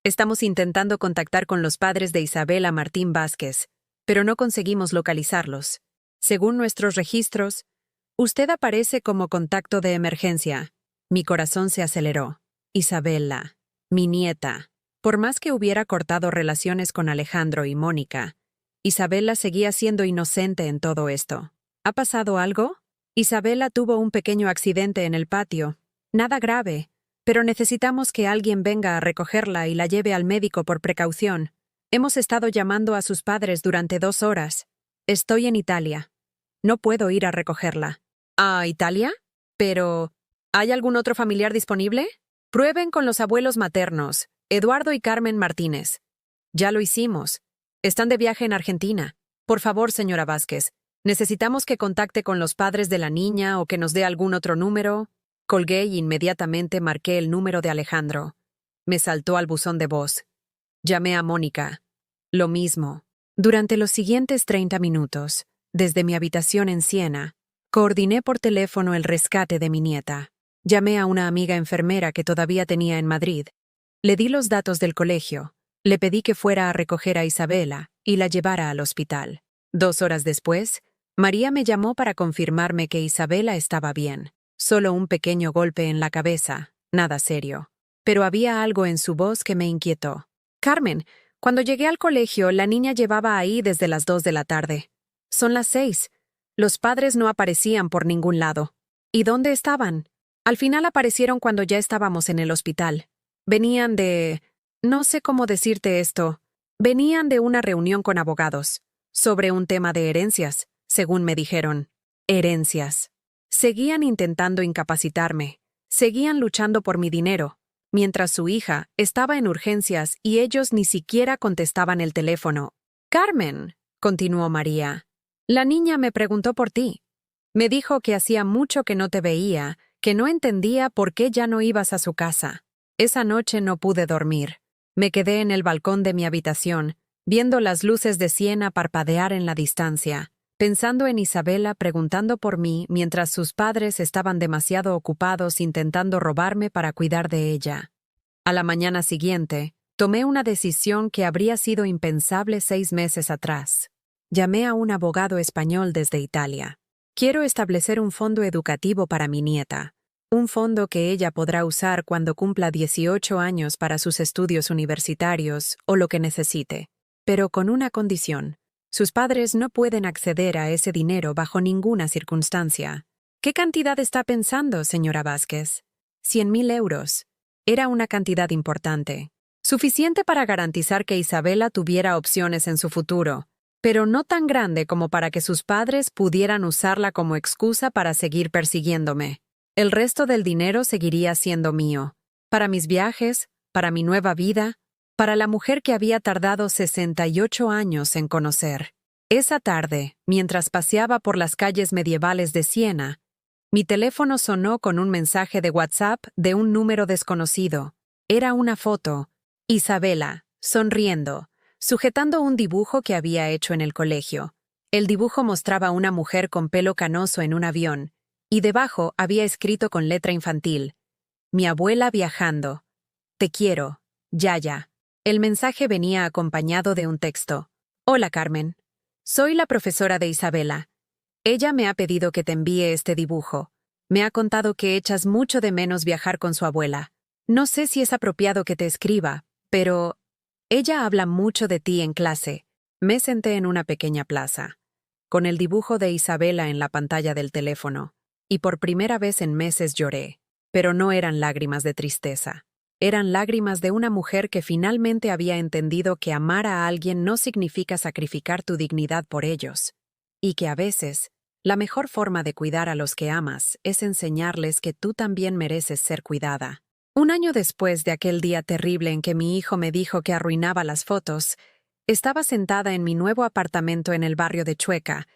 Estamos intentando contactar con los padres de Isabela Martín Vázquez, pero no conseguimos localizarlos. Según nuestros registros, usted aparece como contacto de emergencia. Mi corazón se aceleró. Isabela, mi nieta. Por más que hubiera cortado relaciones con Alejandro y Mónica, Isabela seguía siendo inocente en todo esto. ¿Ha pasado algo? Isabela tuvo un pequeño accidente en el patio. Nada grave, pero necesitamos que alguien venga a recogerla y la lleve al médico por precaución. Hemos estado llamando a sus padres durante 2 horas. Estoy en Italia. No puedo ir a recogerla. ¿A Italia? Pero, ¿hay algún otro familiar disponible? Prueben con los abuelos maternos, Eduardo y Carmen Martínez. Ya lo hicimos. Están de viaje en Argentina. Por favor, señora Vázquez, necesitamos que contacte con los padres de la niña o que nos dé algún otro número. Colgué y inmediatamente marqué el número de Alejandro. Me saltó al buzón de voz. Llamé a Mónica. Lo mismo. Durante los siguientes 30 minutos, desde mi habitación en Siena, coordiné por teléfono el rescate de mi nieta. Llamé a una amiga enfermera que todavía tenía en Madrid. Le di los datos del colegio. Le pedí que fuera a recoger a Isabela y la llevara al hospital. 2 horas después, María me llamó para confirmarme que Isabela estaba bien. Solo un pequeño golpe en la cabeza, nada serio. Pero había algo en su voz que me inquietó. Carmen, cuando llegué al colegio, la niña llevaba ahí desde las 2 de la tarde. Son las 6. Los padres no aparecían por ningún lado. ¿Y dónde estaban? Al final aparecieron cuando ya estábamos en el hospital. Venían de... no sé cómo decirte esto. Venían de una reunión con abogados. Sobre un tema de herencias, según me dijeron. Herencias. Seguían intentando incapacitarme. Seguían luchando por mi dinero, mientras su hija estaba en urgencias y ellos ni siquiera contestaban el teléfono. Carmen, continuó María, la niña me preguntó por ti. Me dijo que hacía mucho que no te veía, que no entendía por qué ya no ibas a su casa. Esa noche no pude dormir. Me quedé en el balcón de mi habitación, viendo las luces de Siena parpadear en la distancia, pensando en Isabela preguntando por mí mientras sus padres estaban demasiado ocupados intentando robarme para cuidar de ella. A la mañana siguiente, tomé una decisión que habría sido impensable 6 meses atrás. Llamé a un abogado español desde Italia. Quiero establecer un fondo educativo para mi nieta, un fondo que ella podrá usar cuando cumpla 18 años para sus estudios universitarios o lo que necesite, pero con una condición. Sus padres no pueden acceder a ese dinero bajo ninguna circunstancia. ¿Qué cantidad está pensando, señora Vázquez? 100.000 euros. Era una cantidad importante, suficiente para garantizar que Isabela tuviera opciones en su futuro, pero no tan grande como para que sus padres pudieran usarla como excusa para seguir persiguiéndome. El resto del dinero seguiría siendo mío, para mis viajes, para mi nueva vida, para la mujer que había tardado 68 años en conocer. Esa tarde, mientras paseaba por las calles medievales de Siena, mi teléfono sonó con un mensaje de WhatsApp de un número desconocido. Era una foto. Isabela, sonriendo, sujetando un dibujo que había hecho en el colegio. El dibujo mostraba a una mujer con pelo canoso en un avión, y debajo había escrito con letra infantil: Mi abuela viajando. Te quiero, Yaya. El mensaje venía acompañado de un texto. Hola, Carmen. Soy la profesora de Isabela. Ella me ha pedido que te envíe este dibujo. Me ha contado que echas mucho de menos viajar con su abuela. No sé si es apropiado que te escriba, pero ella habla mucho de ti en clase. Me senté en una pequeña plaza, con el dibujo de Isabela en la pantalla del teléfono, y por primera vez en meses lloré. Pero no eran lágrimas de tristeza. Eran lágrimas de una mujer que finalmente había entendido que amar a alguien no significa sacrificar tu dignidad por ellos, y que a veces, la mejor forma de cuidar a los que amas es enseñarles que tú también mereces ser cuidada. Un año después de aquel día terrible en que mi hijo me dijo que arruinaba las fotos, estaba sentada en mi nuevo apartamento en el barrio de Chueca,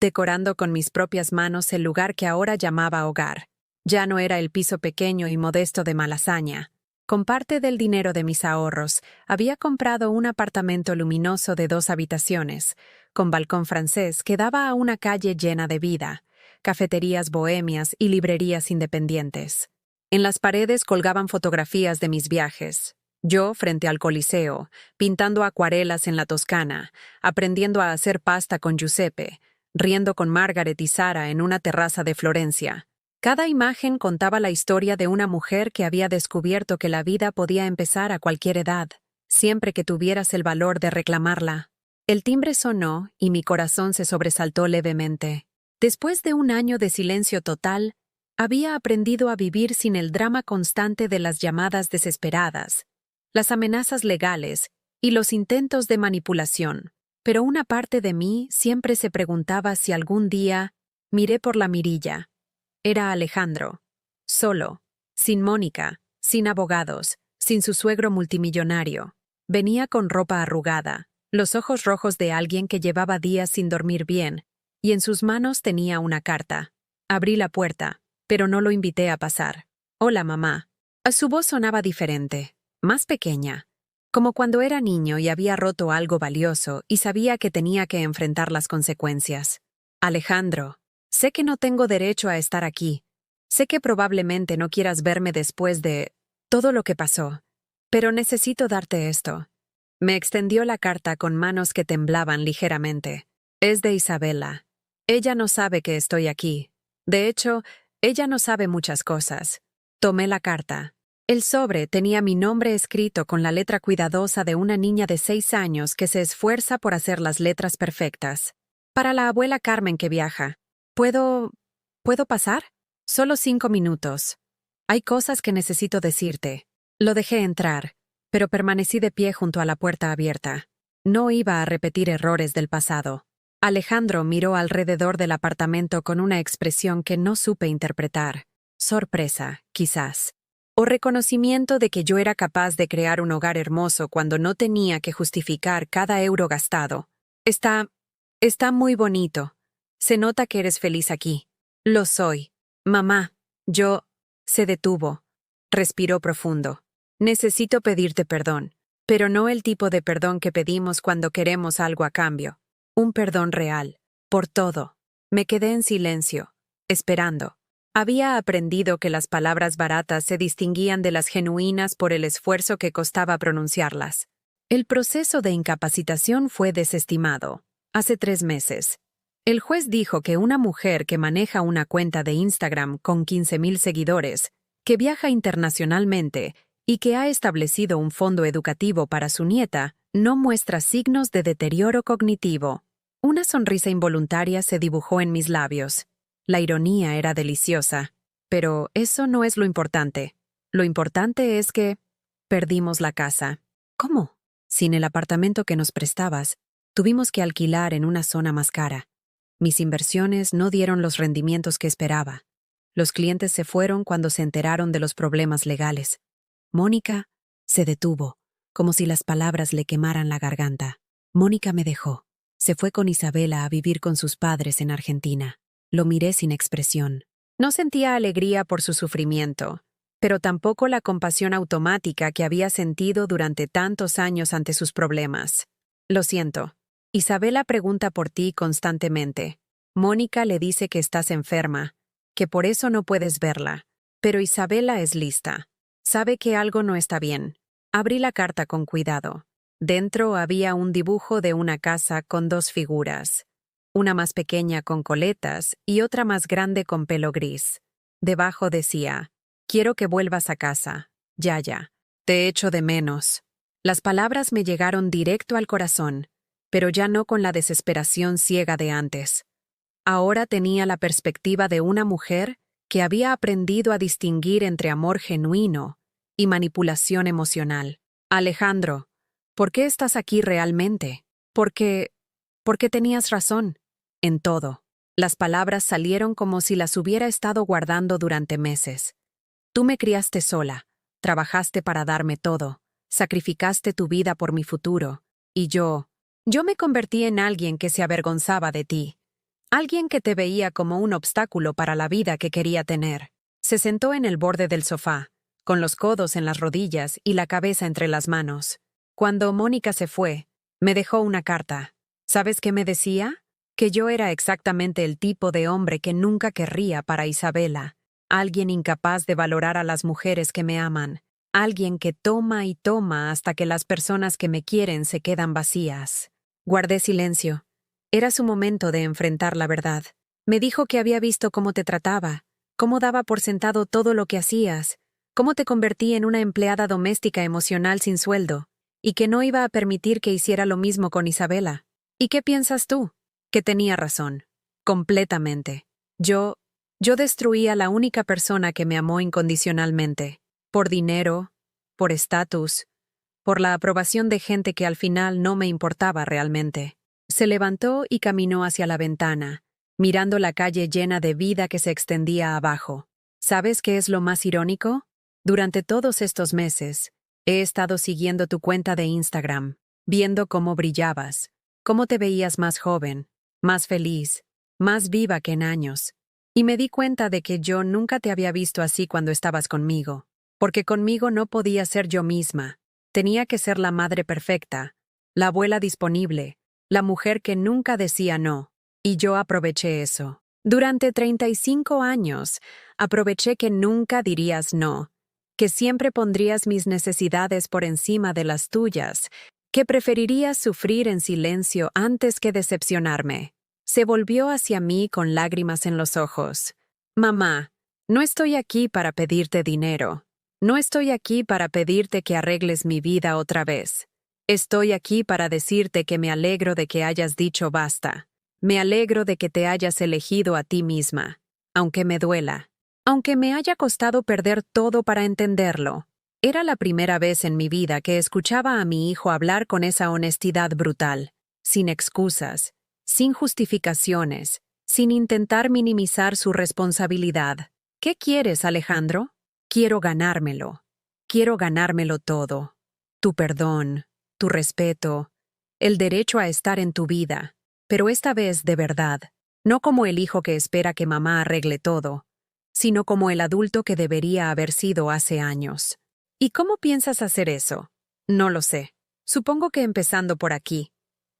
decorando con mis propias manos el lugar que ahora llamaba hogar. Ya no era el piso pequeño y modesto de Malasaña. Con parte del dinero de mis ahorros, había comprado un apartamento luminoso de 2 habitaciones, con balcón francés que daba a una calle llena de vida, cafeterías bohemias y librerías independientes. En las paredes colgaban fotografías de mis viajes. Yo frente al Coliseo, pintando acuarelas en la Toscana, aprendiendo a hacer pasta con Giuseppe, riendo con Margaret y Sara en una terraza de Florencia. Cada imagen contaba la historia de una mujer que había descubierto que la vida podía empezar a cualquier edad, siempre que tuvieras el valor de reclamarla. El timbre sonó y mi corazón se sobresaltó levemente. Después de un año de silencio total, había aprendido a vivir sin el drama constante de las llamadas desesperadas, las amenazas legales y los intentos de manipulación. Pero una parte de mí siempre se preguntaba si algún día miré por la mirilla. Era Alejandro, solo, sin Mónica, sin abogados, sin su suegro multimillonario. Venía con ropa arrugada, los ojos rojos de alguien que llevaba días sin dormir bien, y en sus manos tenía una carta. Abrí la puerta, pero no lo invité a pasar. Hola, mamá. Su voz sonaba diferente, más pequeña, como cuando era niño y había roto algo valioso y sabía que tenía que enfrentar las consecuencias. Alejandro, sé que no tengo derecho a estar aquí. Sé que probablemente no quieras verme después de todo lo que pasó, pero necesito darte esto. Me extendió la carta con manos que temblaban ligeramente. Es de Isabela. Ella no sabe que estoy aquí. De hecho, ella no sabe muchas cosas. Tomé la carta. El sobre tenía mi nombre escrito con la letra cuidadosa de una niña de 6 años que se esfuerza por hacer las letras perfectas. Para la abuela Carmen que viaja. ¿Puedo pasar? Solo 5 minutos. Hay cosas que necesito decirte. Lo dejé entrar, pero permanecí de pie junto a la puerta abierta. No iba a repetir errores del pasado. Alejandro miró alrededor del apartamento con una expresión que no supe interpretar. Sorpresa, quizás. O reconocimiento de que yo era capaz de crear un hogar hermoso cuando no tenía que justificar cada euro gastado. Está muy bonito. Se nota que eres feliz aquí. Lo soy. Mamá, se detuvo. Respiró profundo. Necesito pedirte perdón, pero no el tipo de perdón que pedimos cuando queremos algo a cambio. Un perdón real. Por todo. Me quedé en silencio, esperando. Había aprendido que las palabras baratas se distinguían de las genuinas por el esfuerzo que costaba pronunciarlas. El proceso de incapacitación fue desestimado. Hace 3 meses. El juez dijo que una mujer que maneja una cuenta de Instagram con 15,000 seguidores, que viaja internacionalmente y que ha establecido un fondo educativo para su nieta, no muestra signos de deterioro cognitivo. Una sonrisa involuntaria se dibujó en mis labios. La ironía era deliciosa. Pero eso no es lo importante. Lo importante es que perdimos la casa. ¿Cómo? Sin el apartamento que nos prestabas, tuvimos que alquilar en una zona más cara. Mis inversiones no dieron los rendimientos que esperaba. Los clientes se fueron cuando se enteraron de los problemas legales. Mónica se detuvo, como si las palabras le quemaran la garganta. Mónica me dejó. Se fue con Isabela a vivir con sus padres en Argentina. Lo miré sin expresión. No sentía alegría por su sufrimiento, pero tampoco la compasión automática que había sentido durante tantos años ante sus problemas. Lo siento. Isabela pregunta por ti constantemente. Mónica le dice que estás enferma, que por eso no puedes verla. Pero Isabela es lista. Sabe que algo no está bien. Abrí la carta con cuidado. Dentro había un dibujo de una casa con dos figuras. Una más pequeña con coletas y otra más grande con pelo gris. Debajo decía: «Quiero que vuelvas a casa. Yaya. Te echo de menos». Las palabras me llegaron directo al corazón, pero ya no con la desesperación ciega de antes. Ahora tenía la perspectiva de una mujer que había aprendido a distinguir entre amor genuino y manipulación emocional. Alejandro, ¿por qué estás aquí realmente? Porque tenías razón. En todo. Las palabras salieron como si las hubiera estado guardando durante meses. Tú me criaste sola, trabajaste para darme todo, sacrificaste tu vida por mi futuro, y yo me convertí en alguien que se avergonzaba de ti. Alguien que te veía como un obstáculo para la vida que quería tener. Se sentó en el borde del sofá, con los codos en las rodillas y la cabeza entre las manos. Cuando Mónica se fue, me dejó una carta. ¿Sabes qué me decía? Que yo era exactamente el tipo de hombre que nunca querría para Isabela. Alguien incapaz de valorar a las mujeres que me aman. Alguien que toma y toma hasta que las personas que me quieren se quedan vacías. Guardé silencio. Era su momento de enfrentar la verdad. Me dijo que había visto cómo te trataba, cómo daba por sentado todo lo que hacías, cómo te convertí en una empleada doméstica emocional sin sueldo, y que no iba a permitir que hiciera lo mismo con Isabela. ¿Y qué piensas tú? Que tenía razón. Completamente. Yo destruí a la única persona que me amó incondicionalmente. Por dinero, por estatus, por la aprobación de gente que al final no me importaba realmente. Se levantó y caminó hacia la ventana, mirando la calle llena de vida que se extendía abajo. ¿Sabes qué es lo más irónico? Durante todos estos meses, he estado siguiendo tu cuenta de Instagram, viendo cómo brillabas, cómo te veías más joven, más feliz, más viva que en años. Y me di cuenta de que yo nunca te había visto así cuando estabas conmigo, porque conmigo no podía ser yo misma. Tenía que ser la madre perfecta, la abuela disponible, la mujer que nunca decía no. Y yo aproveché eso. Durante 35 años, aproveché que nunca dirías no, que siempre pondrías mis necesidades por encima de las tuyas, que preferirías sufrir en silencio antes que decepcionarme. Se volvió hacia mí con lágrimas en los ojos. Mamá, no estoy aquí para pedirte dinero. No estoy aquí para pedirte que arregles mi vida otra vez. Estoy aquí para decirte que me alegro de que hayas dicho basta. Me alegro de que te hayas elegido a ti misma, aunque me duela, aunque me haya costado perder todo para entenderlo. Era la primera vez en mi vida que escuchaba a mi hijo hablar con esa honestidad brutal, sin excusas, sin justificaciones, sin intentar minimizar su responsabilidad. ¿Qué quieres, Alejandro? Quiero ganármelo. Quiero ganármelo todo. Tu perdón, tu respeto, el derecho a estar en tu vida, pero esta vez de verdad, no como el hijo que espera que mamá arregle todo, sino como el adulto que debería haber sido hace años. ¿Y cómo piensas hacer eso? No lo sé. Supongo que empezando por aquí,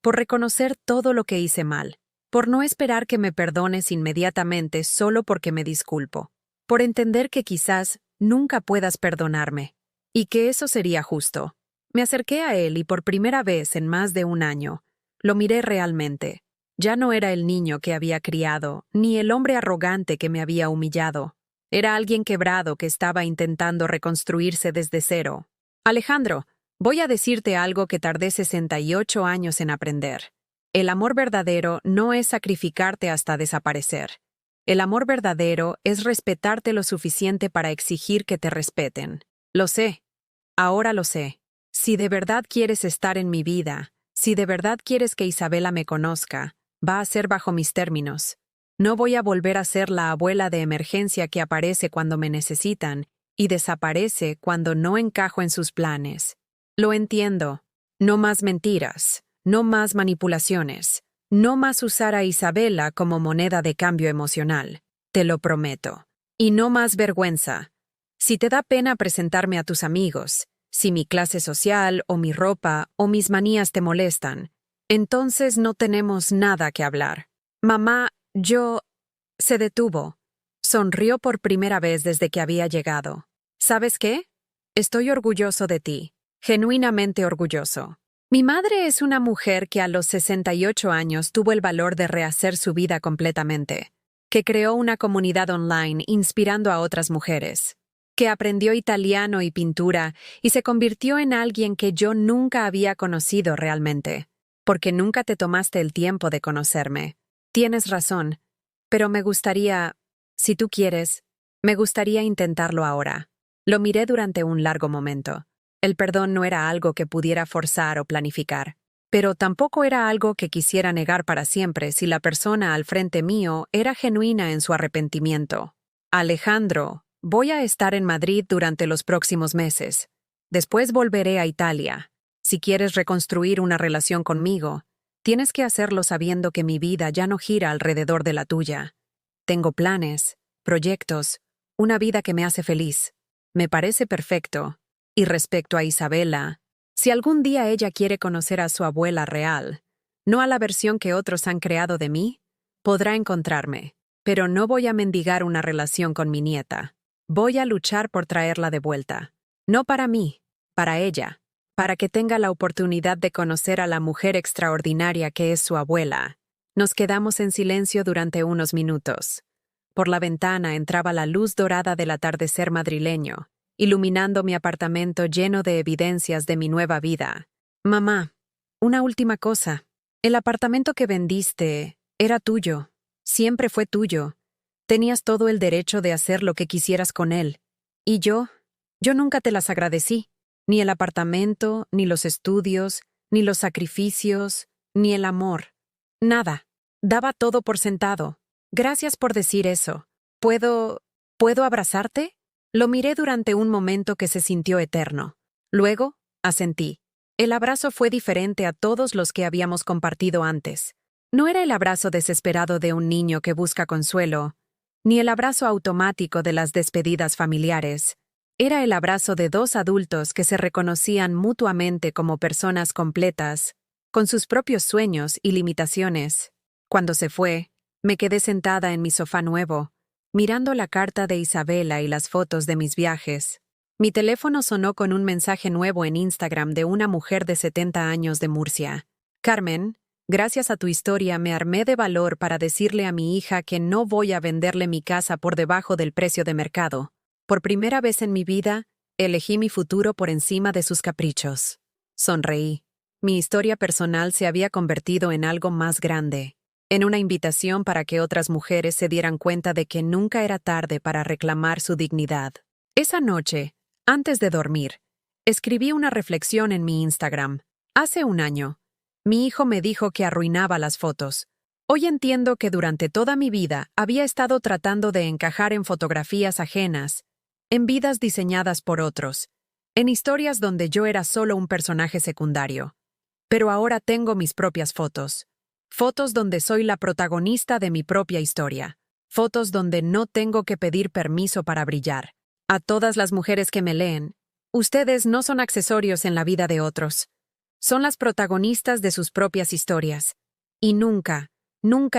por reconocer todo lo que hice mal, por no esperar que me perdones inmediatamente solo porque me disculpo, por entender que quizás nunca puedas perdonarme, y que eso sería justo. Me acerqué a él y por primera vez en más de un año, lo miré realmente. Ya no era el niño que había criado, ni el hombre arrogante que me había humillado. Era alguien quebrado que estaba intentando reconstruirse desde cero. Alejandro, voy a decirte algo que tardé 68 años en aprender. El amor verdadero no es sacrificarte hasta desaparecer. El amor verdadero es respetarte lo suficiente para exigir que te respeten. Lo sé. Ahora lo sé. Si de verdad quieres estar en mi vida, si de verdad quieres que Isabela me conozca, va a ser bajo mis términos. No voy a volver a ser la abuela de emergencia que aparece cuando me necesitan y desaparece cuando no encajo en sus planes. Lo entiendo. No más mentiras, no más manipulaciones, no más usar a Isabela como moneda de cambio emocional. Te lo prometo. Y no más vergüenza. Si te da pena presentarme a tus amigos, si mi clase social o mi ropa o mis manías te molestan, entonces no tenemos nada que hablar. Mamá, yo... Se detuvo. Sonrió por primera vez desde que había llegado. ¿Sabes qué? Estoy orgulloso de ti. Genuinamente orgulloso. Mi madre es una mujer que a los 68 años tuvo el valor de rehacer su vida completamente, que creó una comunidad online inspirando a otras mujeres, que aprendió italiano y pintura y se convirtió en alguien que yo nunca había conocido realmente, porque nunca te tomaste el tiempo de conocerme. Tienes razón, pero me gustaría, si tú quieres, me gustaría intentarlo ahora. Lo miré durante un largo momento. El perdón no era algo que pudiera forzar o planificar, pero tampoco era algo que quisiera negar para siempre si la persona al frente mío era genuina en su arrepentimiento. Alejandro, voy a estar en Madrid durante los próximos meses. Después volveré a Italia. Si quieres reconstruir una relación conmigo, tienes que hacerlo sabiendo que mi vida ya no gira alrededor de la tuya. Tengo planes, proyectos, una vida que me hace feliz. Me parece perfecto. Y respecto a Isabela, si algún día ella quiere conocer a su abuela real, no a la versión que otros han creado de mí, podrá encontrarme, pero no voy a mendigar una relación con mi nieta. Voy a luchar por traerla de vuelta. No para mí, para ella, para que tenga la oportunidad de conocer a la mujer extraordinaria que es su abuela. Nos quedamos en silencio durante unos minutos. Por la ventana entraba la luz dorada del atardecer madrileño, iluminando mi apartamento lleno de evidencias de mi nueva vida. Mamá, una última cosa. El apartamento que vendiste era tuyo. Siempre fue tuyo. Tenías todo el derecho de hacer lo que quisieras con él. Y yo nunca te las agradecí. Ni el apartamento, ni los estudios, ni los sacrificios, ni el amor. Nada. Daba todo por sentado. Gracias por decir eso. ¿Puedo abrazarte? Lo miré durante un momento que se sintió eterno. Luego, asentí. El abrazo fue diferente a todos los que habíamos compartido antes. No era el abrazo desesperado de un niño que busca consuelo, ni el abrazo automático de las despedidas familiares. Era el abrazo de dos adultos que se reconocían mutuamente como personas completas, con sus propios sueños y limitaciones. Cuando se fue, me quedé sentada en mi sofá nuevo, mirando la carta de Isabela y las fotos de mis viajes. Mi teléfono sonó con un mensaje nuevo en Instagram de una mujer de 70 años de Murcia. Carmen, gracias a tu historia me armé de valor para decirle a mi hija que no voy a venderle mi casa por debajo del precio de mercado. Por primera vez en mi vida, elegí mi futuro por encima de sus caprichos. Sonreí. Mi historia personal se había convertido en algo más grande, en una invitación para que otras mujeres se dieran cuenta de que nunca era tarde para reclamar su dignidad. Esa noche, antes de dormir, escribí una reflexión en mi Instagram. Hace un año, mi hijo me dijo que arruinaba las fotos. Hoy entiendo que durante toda mi vida había estado tratando de encajar en fotografías ajenas, en vidas diseñadas por otros, en historias donde yo era solo un personaje secundario. Pero ahora tengo mis propias fotos. Fotos donde soy la protagonista de mi propia historia. Fotos donde no tengo que pedir permiso para brillar. A todas las mujeres que me leen, ustedes no son accesorios en la vida de otros. Son las protagonistas de sus propias historias. Y nunca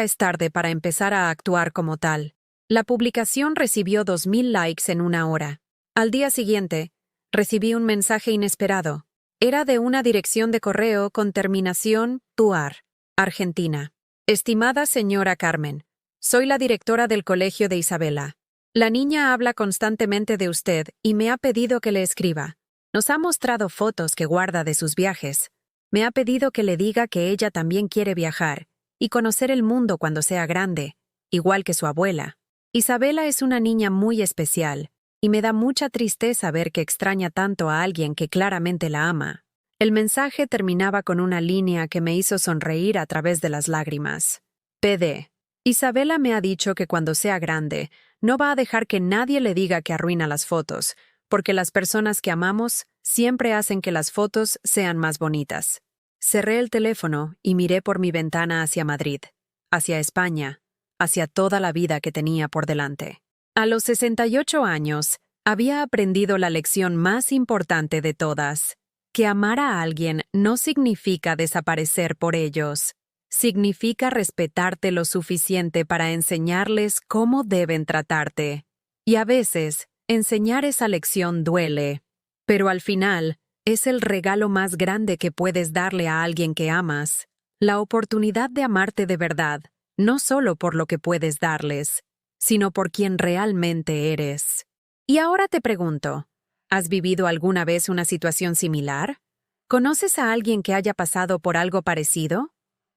es tarde para empezar a actuar como tal. La publicación recibió 2000 likes en una hora. Al día siguiente, recibí un mensaje inesperado. Era de una dirección de correo con terminación TUAR. Argentina. Estimada señora Carmen, soy la directora del colegio de Isabela. La niña habla constantemente de usted y me ha pedido que le escriba. Nos ha mostrado fotos que guarda de sus viajes. Me ha pedido que le diga que ella también quiere viajar y conocer el mundo cuando sea grande, igual que su abuela. Isabela es una niña muy especial, y me da mucha tristeza ver que extraña tanto a alguien que claramente la ama. El mensaje terminaba con una línea que me hizo sonreír a través de las lágrimas. PD. Isabela me ha dicho que cuando sea grande, no va a dejar que nadie le diga que arruina las fotos, porque las personas que amamos siempre hacen que las fotos sean más bonitas. Cerré el teléfono y miré por mi ventana hacia Madrid, hacia España, hacia toda la vida que tenía por delante. A los 68 años, había aprendido la lección más importante de todas, que amar a alguien no significa desaparecer por ellos. Significa respetarte lo suficiente para enseñarles cómo deben tratarte. Y a veces, enseñar esa lección duele, pero al final, es el regalo más grande que puedes darle a alguien que amas, la oportunidad de amarte de verdad, no solo por lo que puedes darles, sino por quien realmente eres. Y ahora te pregunto, ¿has vivido alguna vez una situación similar? ¿Conoces a alguien que haya pasado por algo parecido?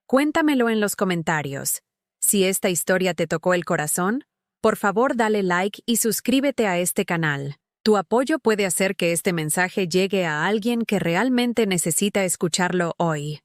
Cuéntamelo en los comentarios. Si esta historia te tocó el corazón, por favor dale like y suscríbete a este canal. Tu apoyo puede hacer que este mensaje llegue a alguien que realmente necesita escucharlo hoy.